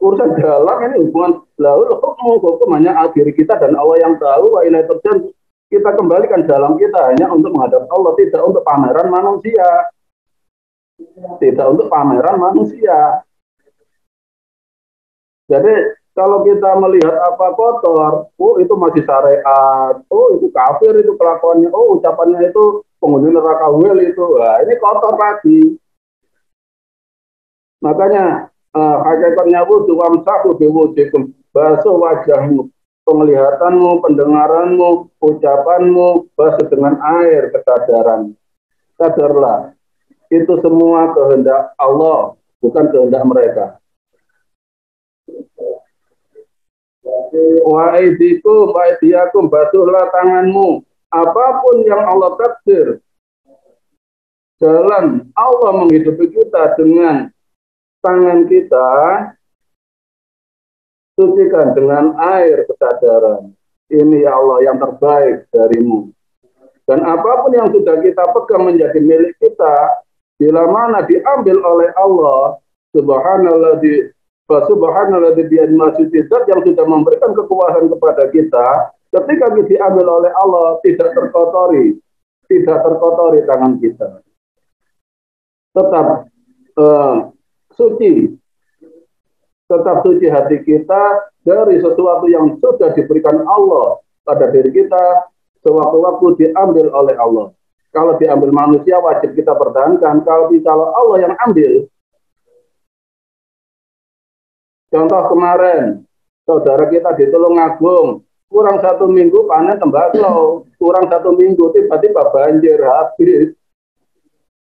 Urusan dalam ini hubungan lalu hukum hanya diri kita dan Allah yang tahu. Wa ilaihi turja'un. Kita kembalikan dalam kita hanya untuk menghadap Allah, tidak untuk pameran manusia. Tidak untuk pameran manusia. Jadi kalau kita melihat apa kotor, oh itu masih syariat, oh itu kafir itu kelakuannya, oh ucapannya itu penghuni neraka wel itu, nah, ini kotor lagi. Makanya hakikatnya wudhu wamsahu biwujuhikum, basuh wajahmu, penglihatanmu, pendengaranmu, ucapanmu, basuh dengan air kesadaran. Sadarlah, itu semua kehendak Allah, bukan kehendak mereka. Wa aidikum wa aidiakum, basuhlah tanganmu, apapun yang Allah takdir. Jalan Allah menghidupi kita dengan tangan kita, sucikan dengan air kesadaran. Ini ya Allah yang terbaik darimu. Dan apapun yang sudah kita pegang menjadi milik kita, bila mana diambil oleh Allah, subhanalladzi biyadihi zat yang sudah memberikan kekuasaan kepada kita, ketika diambil oleh Allah tidak terkotori tangan kita. Tetap suci hati kita dari sesuatu yang sudah diberikan Allah pada diri kita, sewaktu-waktu diambil oleh Allah. Kalau diambil manusia wajib kita pertahankan. Kalau Allah yang ambil, contoh kemarin, saudara kita di Tulungagung, kurang 1 minggu panen tembakau, kurang 1 minggu tiba-tiba banjir habis.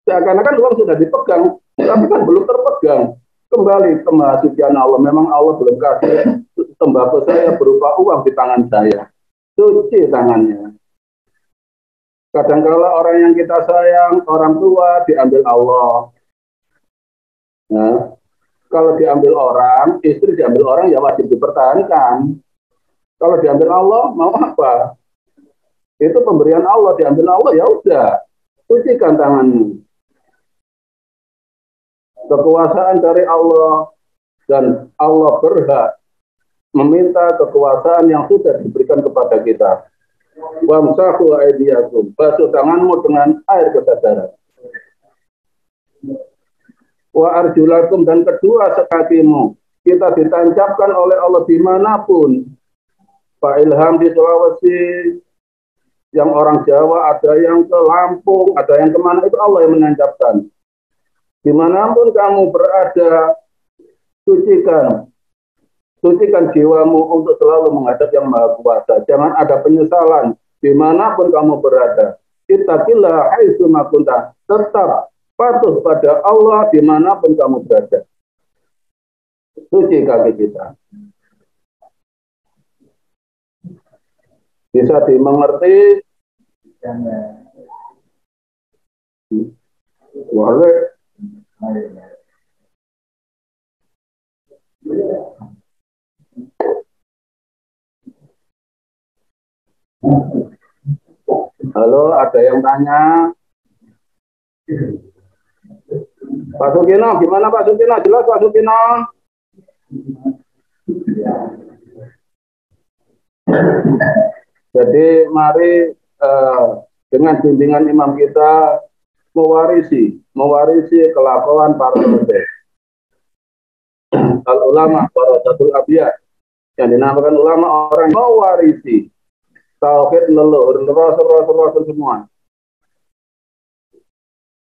Seakan-akan uang sudah dipegang, tapi kan belum terpegang. Kembali ke mahasucian Allah. Memang Allah belum kasih tembakau saya berupa uang di tangan saya. Cuci tangannya. Kadang-kala orang yang kita sayang, orang tua, diambil Allah. Nah, kalau diambil orang, istri diambil orang ya wajib dipertahankan. Kalau diambil Allah, mau apa? Itu pemberian Allah, diambil Allah ya udah, cucikan tanganmu. Kekuasaan dari Allah dan Allah berhak meminta kekuasaan yang sudah diberikan kepada kita. Wamsahu aidiakum, basuh tanganmu dengan air kesadaran. Wa arjulakum, dan kedua kakimu kita ditancapkan oleh Allah dimanapun. Pak Ilham di Sulawesi, yang orang Jawa, ada yang ke Lampung, ada yang kemana, itu Allah yang menancapkan. Dimanapun kamu berada, sucikan jiwamu untuk selalu menghadap yang Maha Kuasa. Jangan ada penyesalan dimanapun kamu berada. Ittaqillah haitsu ma kunta, tetap patuh pada Allah dimanapun kamu berada. Suci kaki kita. Bisa dimengerti. Boleh. Halo, ada yang tanya? Pak Sukino, gimana Pak Sukino? Jelas Pak Sukino? Jadi mari dengan bimbingan imam kita mewarisi kelakuan para rasul. Al ulama para satu abiyah yang dinamakan ulama orang mewarisi tauhid leluhur rasul semua,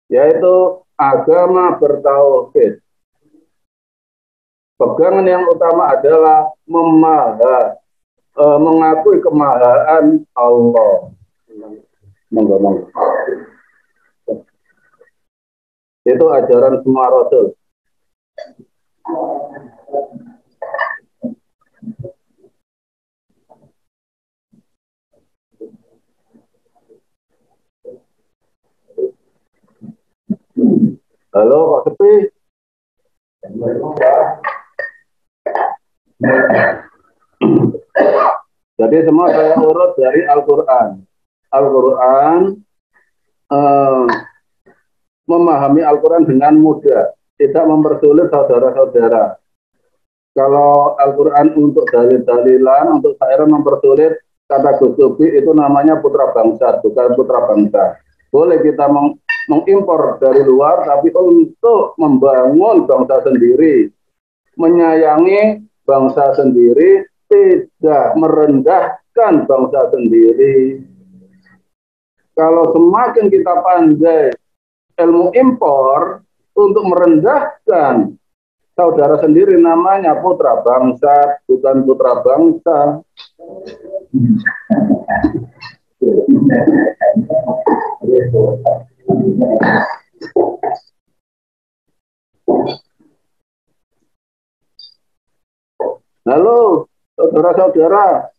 yaitu agama bertauhid. Pegangan yang utama adalah mengakui kemahaan Allah. Itu ajaran semua rasul. Halo, kok sepi? Jadi semua saya urut dari Al-Quran. Al-Quran memahami Al-Quran dengan mudah, tidak mempersulit saudara-saudara. Kalau Al-Quran untuk dalil-dalilan, untuk syairan mempersulit, kata Gus Subi itu namanya putra bangsa, bukan putra bangsa. Boleh kita mengimpor dari luar, tapi untuk membangun bangsa sendiri, menyayangi bangsa sendiri, tidak merendahkan bangsa sendiri. Kalau semakin kita pandai ilmu impor untuk merendahkan saudara sendiri, namanya putra bangsa, bukan putra bangsa. Halo, saudara-saudara.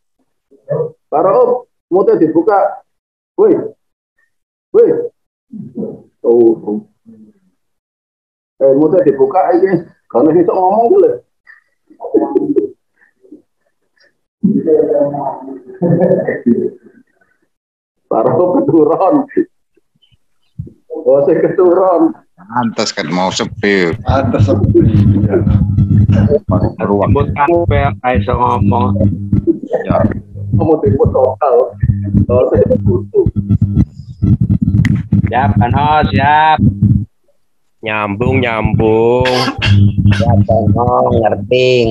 Para muter dibuka. Woi. Oh. Muter dibuka ini. Karena kita ngomong dulu. Para keturun. Oh, saya keturun. Pantas kan mau sepi. Pantas sepi. Ruang. Buat apa iso ngomong. Ya. Kamu tipe total. Kalau saya butuh. Siap kan, siap. Nyambung. Siap kan, ngerti.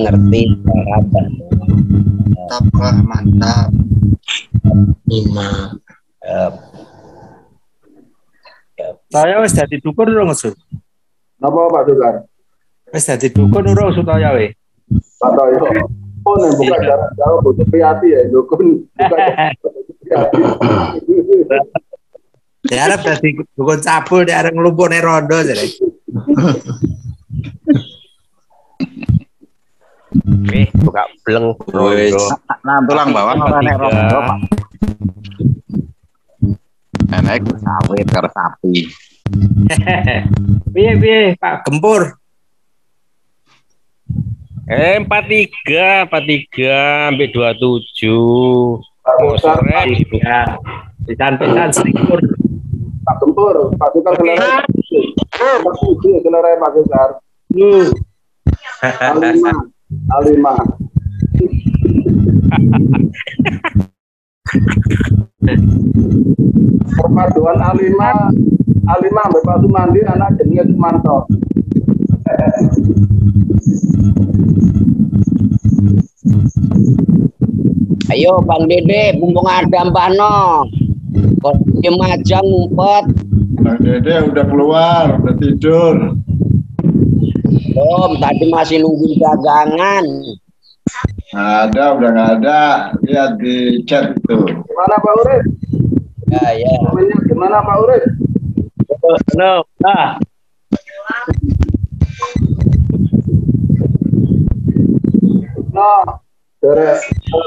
Mantap. 5. Saya wis dadi dukun urung, Sus? Napa Pak Sukar? Wis dadi dukun urung Sutaya we? Pak Toyo. Oh, nek buka jarak jauh butuh priati ya, dukun. Diarep dadi dukun cabul, diarep nglumpukne rondo jare. Buka bleng. Nah, tulang bawah ora nek rondo, Pak. Enak sawit karo sapi. Piye Pak Gempur? 43 sampai 27. Pak Sukar, Ya. Pisan selikur. Pak Gempur, Pak Sukar selera. Selera Pak Sukar. Alima. Perpaduan Alima sampai Pak Sumandi, anak jenenge Sumanto. Ayo Bang Dede, mumpung ada Mbah No. Kok diem aja ngumpet. Bang Dede udah keluar, udah tidur. Belum, tadi masih nungguin dagangan. Udah nggak ada. Lihat di chat itu. Gimana Pak Urip? Ya. Komennya gimana Pak Urip? No. Nah, dari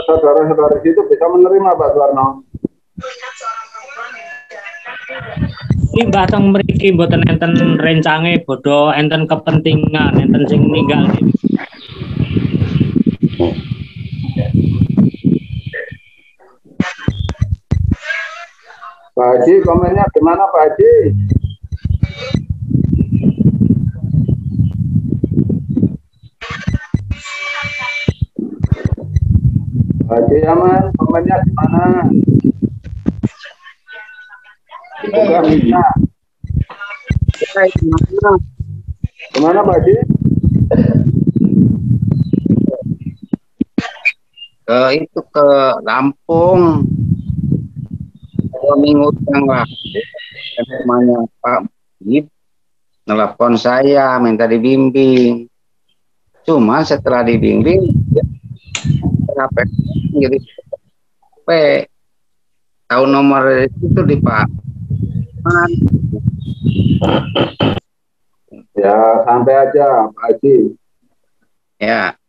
saudara-saudara itu bisa menerima Pak Suwarno. Ini batang mriki mboten enten rencange bodho enten kepentingan enten sing ninggal. Pak Haji, komennya gimana Pak Haji? Pak Haji Yaman, komennya gimana? Bukan bisa. Kemana Pak Haji? Itu ke Lampung. 2 minggu yang lalu, namanya Pak Bib nelpon saya minta dibimbing. Cuma setelah dibimbing, HP jadi HP tahu nomor itu di Pak. Ya santai aja Pak Haji. Ya.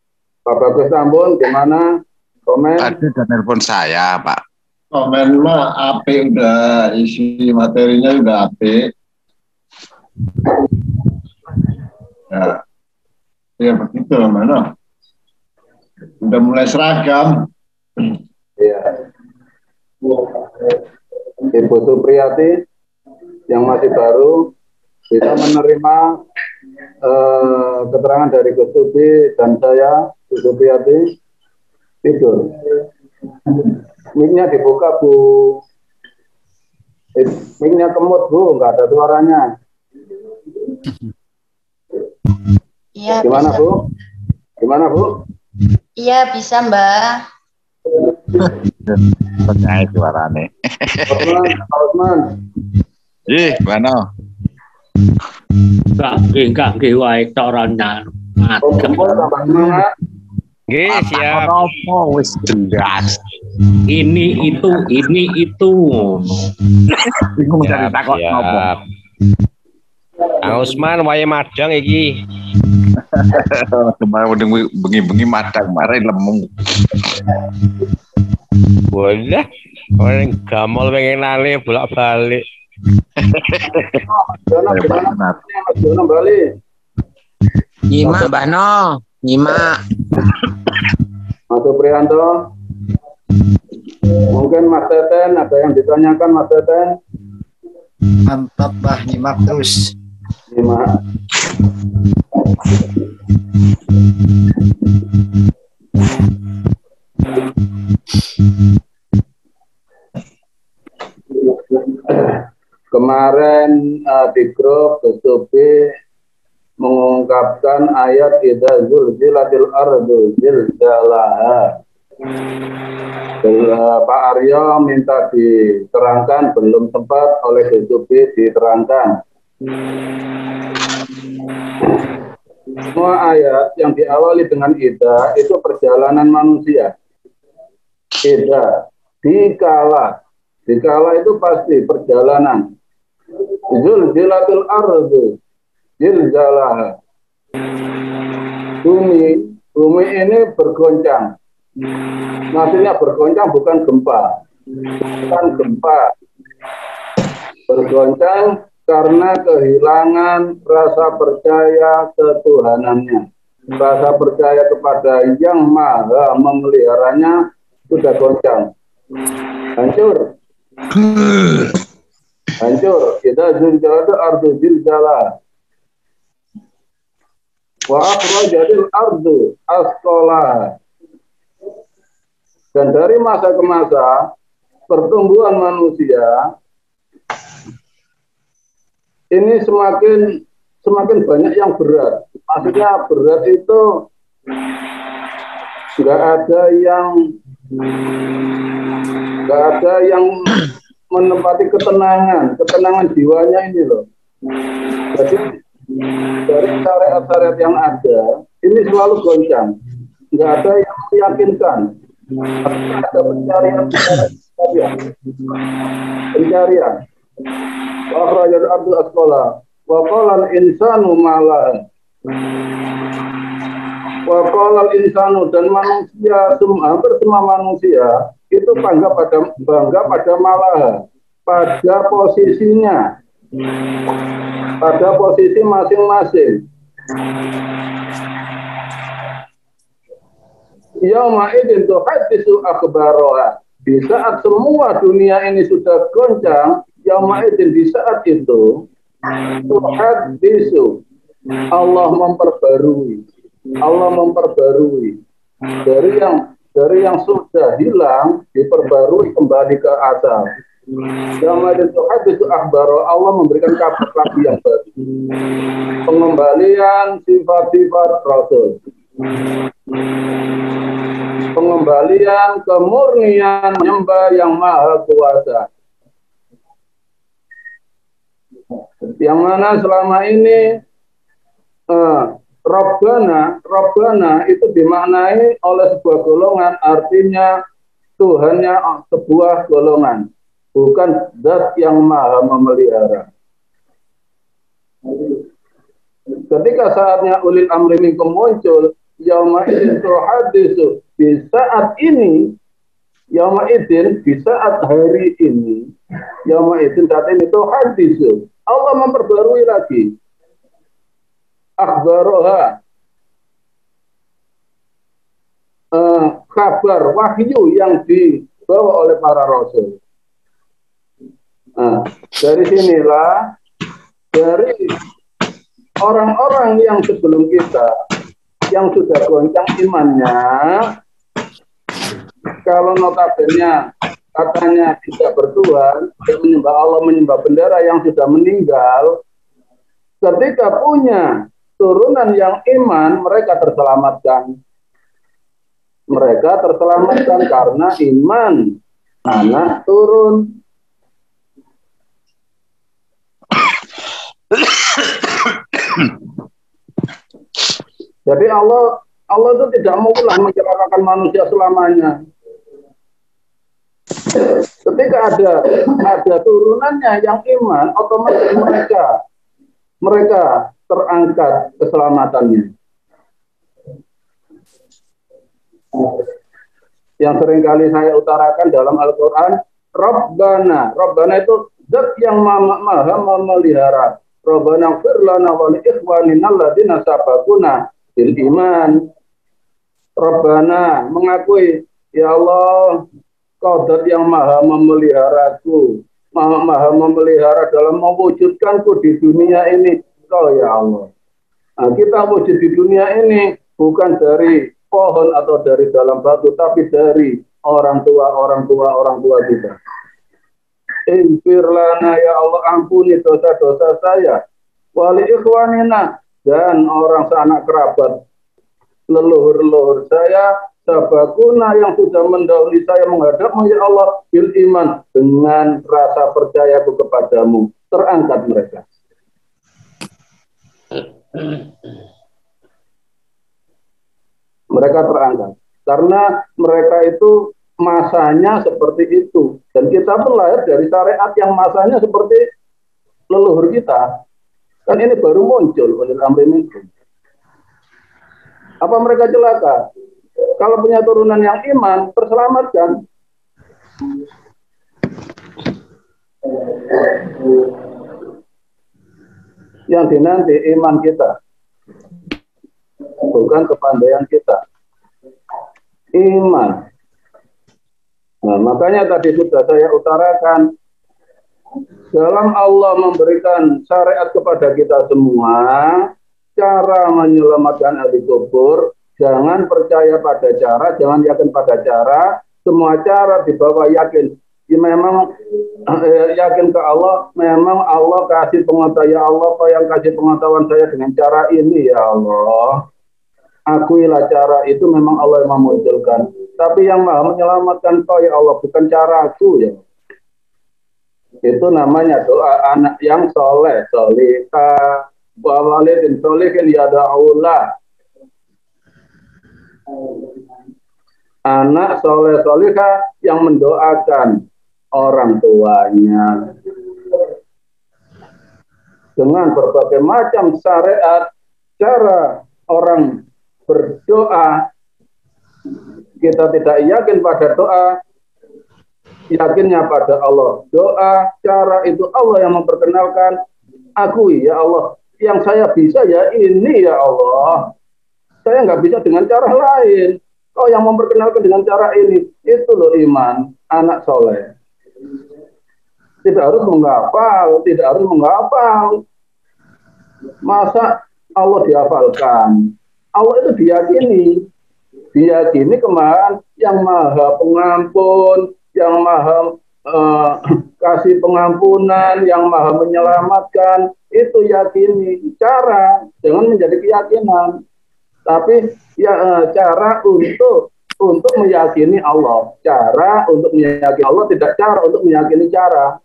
Pak Bagus Tambun gimana? Komen? Tadi udah nelpon saya, Pak. Komen mah apik, udah isi materinya udah apik. Ya begitu mana? Udah mulai seragam. Iya. Ibu Supriyati yang masih baru bisa menerima keterangan dari Gus Tubi dan saya, Bu Supriyati, tidur. Mic-nya dibuka, Bu. Mic-nya kemut, Bu, nggak ada suaranya. Iya. Gimana, bisa. Bu? Gimana, Bu? Iya bisa Mbak. Percaya suarane. Pak Osman. Mana? Enggak wae tok rana. Om Gembor tambah semangat. Nggih, siap. Apa wis jelas. Ini itu. Bingung cari Siap, takut apa. siap. Kang Usman wae madang iki. Kemarin bengi-bengi madang mare lemu. Boleh. Orang gamol pengen nale bolak-balik. Jono gimana? Mas Jono Bali. Nyimak Mbak No, nyimak. Mas Supriyanto. Mungkin Mas Teten ada yang ditanyakan Mas Teten. Mantap bah, nyimak terus. Nyimak. Kemarin di grup BSB mengungkapkan ayat idza zulzilatil ardu zilzalaha. Pak Aryo minta diterangkan, belum sempat oleh BSB diterangkan. Semua ayat yang diawali dengan idza itu perjalanan manusia. Idza, dikala itu pasti perjalanan. Zulzilatil ardu zilzalaha. Bumi ini bergoncang. Maksudnya bergoncang bukan gempa. Bukan gempa. Bergoncang karena kehilangan rasa percaya ketuhanannya. Rasa percaya kepada yang maha memeliharanya sudah goncang. Hancur. Hancur. Kita zilzalatil ardu zilzalaha. Wa akhrajatil ardu asqalaha. Dan dari masa ke masa pertumbuhan manusia ini semakin banyak yang berat. Maksudnya berat itu nggak ada yang menempati ketenangan jiwanya ini loh. Jadi dari syariat-syariat yang ada ini selalu goncang, nggak ada yang meyakinkan. Ada pencarian. Wa akhrajal ardu asqala wa qala al insanu ma laha. Wa qala al insanu, dan manusia hampir semua manusia itu bangga pada malah, pada posisinya, pada posisi masing-masing. Yauma idzin tuhaddisu akhbaraha. Di saat semua dunia ini sudah goncang, yauma idzin, di saat itu tuhaddisu, Allah memperbarui dari yang dari yang sudah hilang diperbarui kembali ke asal. Yauma'idin tuhaditsu akhbaro, Allah memberikan kabar lagi yang baru. Pengembalian sifat-sifat Rasul. Pengembalian kemurnian menyembah yang maha kuasa. Yang mana selama ini Rabbana itu dimaknai oleh sebuah golongan, artinya Tuhannya sebuah golongan, bukan zat yang maha memelihara. Ketika saatnya ulil amri minkum muncul, yauma'idin tuhaditsu, di saat ini, yauma'idin, di saat hari ini, yauma'idin saat ini tuhaditsu, Allah memperbarui lagi akhbaroha, kabar wahyu yang dibawa oleh para rasul. Dari sinilah, dari orang-orang yang sebelum kita yang sudah goncang imannya, kalau notabene katanya tidak bertuhan, tidak menyembah Allah, menyembah bendera yang sudah meninggal, ketika punya turunan yang iman, mereka terselamatkan. Mereka terselamatkan karena iman anak turun. Jadi Allah itu tidak maulah mencelakakan manusia selamanya. Ketika ada turunannya yang iman, otomatis mereka terangkat keselamatannya. Yang seringkali saya utarakan dalam Al-Quran, Rabbana itu zat yang maha memelihara. Rabbana ighfir lana wa li ikhwanina alladziina sabaquna bil iman. Rabbana, mengakui, ya Allah, Kau zat yang maha memeliharaku, maha memelihara dalam mewujudkanku di dunia ini. Kau ya Allah. Nah, kita wujud di dunia ini bukan dari pohon atau dari dalam batu, tapi dari orang tua kita. Ighfir lana, ya Allah, ampuni dosa-dosa saya. Wali ikhwanina, dan orang sanak kerabat, leluhur saya, sabakuna yang sudah mendahului saya menghadapmu ya Allah, bil iman, dengan rasa percayaku kepadamu. Terangkat mereka. Mereka terangkat karena mereka itu masanya seperti itu, dan kita pun lahir dari syariat yang masanya seperti leluhur kita. Kan ini baru muncul ulil amri minkum. Apa mereka celaka? Kalau punya turunan yang iman, terselamatkan. Yang dinanti iman kita, bukan kepandaian kita. Iman. Nah, makanya tadi sudah saya utarakan, dalam Allah memberikan syariat kepada kita semua, cara menyelamatkan ahli kubur, jangan percaya pada cara, jangan yakin pada cara, semua cara di bawah yakin. Ya, memang yakin ke Allah, memang Allah kasih pengetahuan, ya Allah, Kau yang kasih pengetahuan saya dengan cara ini, ya Allah. Akuilah cara itu memang Allah yang memunculkan. Tapi yang maha menyelamatkan Kau, ya Allah, bukan caraku, ya. Itu namanya doa anak yang soleh, solihah, wa walidin solihin yada'ullah. Anak soleh solihah yang mendoakan orang tuanya dengan berbagai macam syariat, cara orang berdoa. Kita tidak yakin pada doa, yakinnya pada Allah. Doa, cara itu Allah yang memperkenalkan. Akui, ya Allah, yang saya bisa ya ini, ya Allah. Saya nggak bisa dengan cara lain. Kau yang memperkenalkan dengan cara ini. Itu loh iman anak soleh. Tidak harus menghafal, tidak harus menghafal. Masa Allah dihafalkan? Allah itu diyakini. diyakini kemarin yang maha pengampun, yang maha kasih pengampunan, yang maha menyelamatkan, itu yakini. Cara, jangan menjadi keyakinan, tapi ya cara untuk meyakini Allah. Cara untuk meyakini Allah, tidak cara untuk meyakini cara.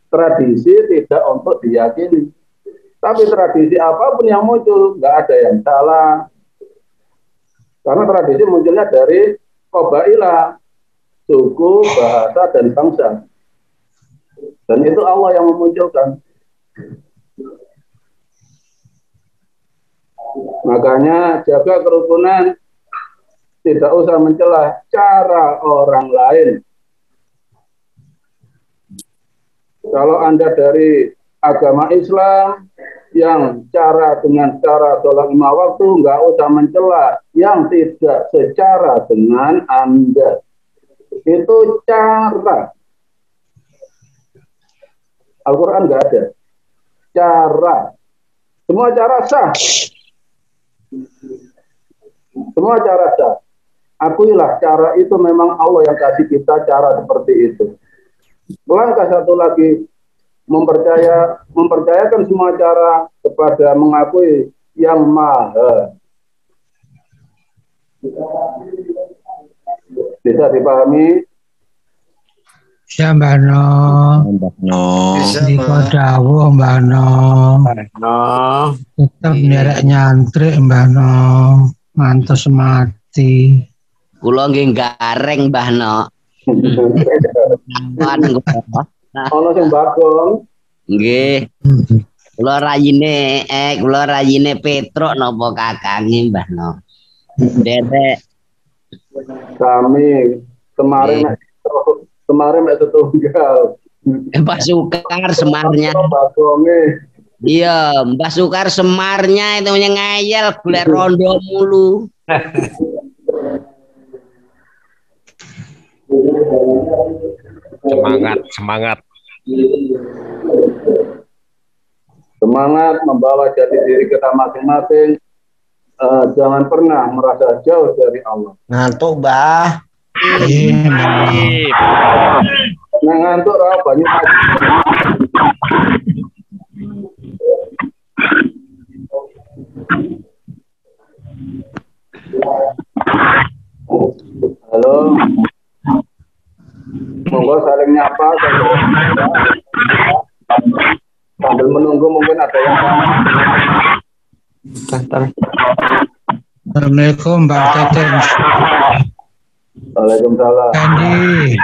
Tradisi tidak untuk diyakini. Tapi tradisi apapun yang muncul, nggak ada yang salah. Karena tradisi munculnya dari qabailah, suku, bahasa, dan bangsa. Dan itu Allah yang memunculkan. Makanya jaga kerukunan, tidak usah mencela cara orang lain. Kalau Anda dari agama Islam yang dengan cara sholat 5 waktu, nggak usah mencela yang tidak secara dengan Anda. Itu cara. Al-Quran nggak ada. Cara. Semua cara sah. Semua cara sah. Akuilah cara itu memang Allah yang kasih kita cara seperti itu. Langkah satu lagi, mempercayakan semua cara kepada mengakui yang maha. Bisa dipahami? Ya Mbak No. Niko dawuh Mbak No. Tetap nderek nyantrik Mbak No. Ngantos mati. Kula nggih gareng Mbah No. Ono sing bagong. Nggih. Kula rayine Petruk napa kakange Mbah No. Dedek. Kami kemarin setunggal. Mbah Sukar Semarnya. Iya, Mbah Sukar Semarnya itu ngayel golek rondo mulu. Semangat. Semangat membawa jati diri kita masing-masing. Jangan pernah merasa jauh dari Allah. Ngantuk, Mbah. Nah, ngantuk ra banyak. Halo. Monggo saling nyapa sambil menunggu mungkin ada yang Assalamualaikum Mbak Teten. Waalaikumsalam. Andi.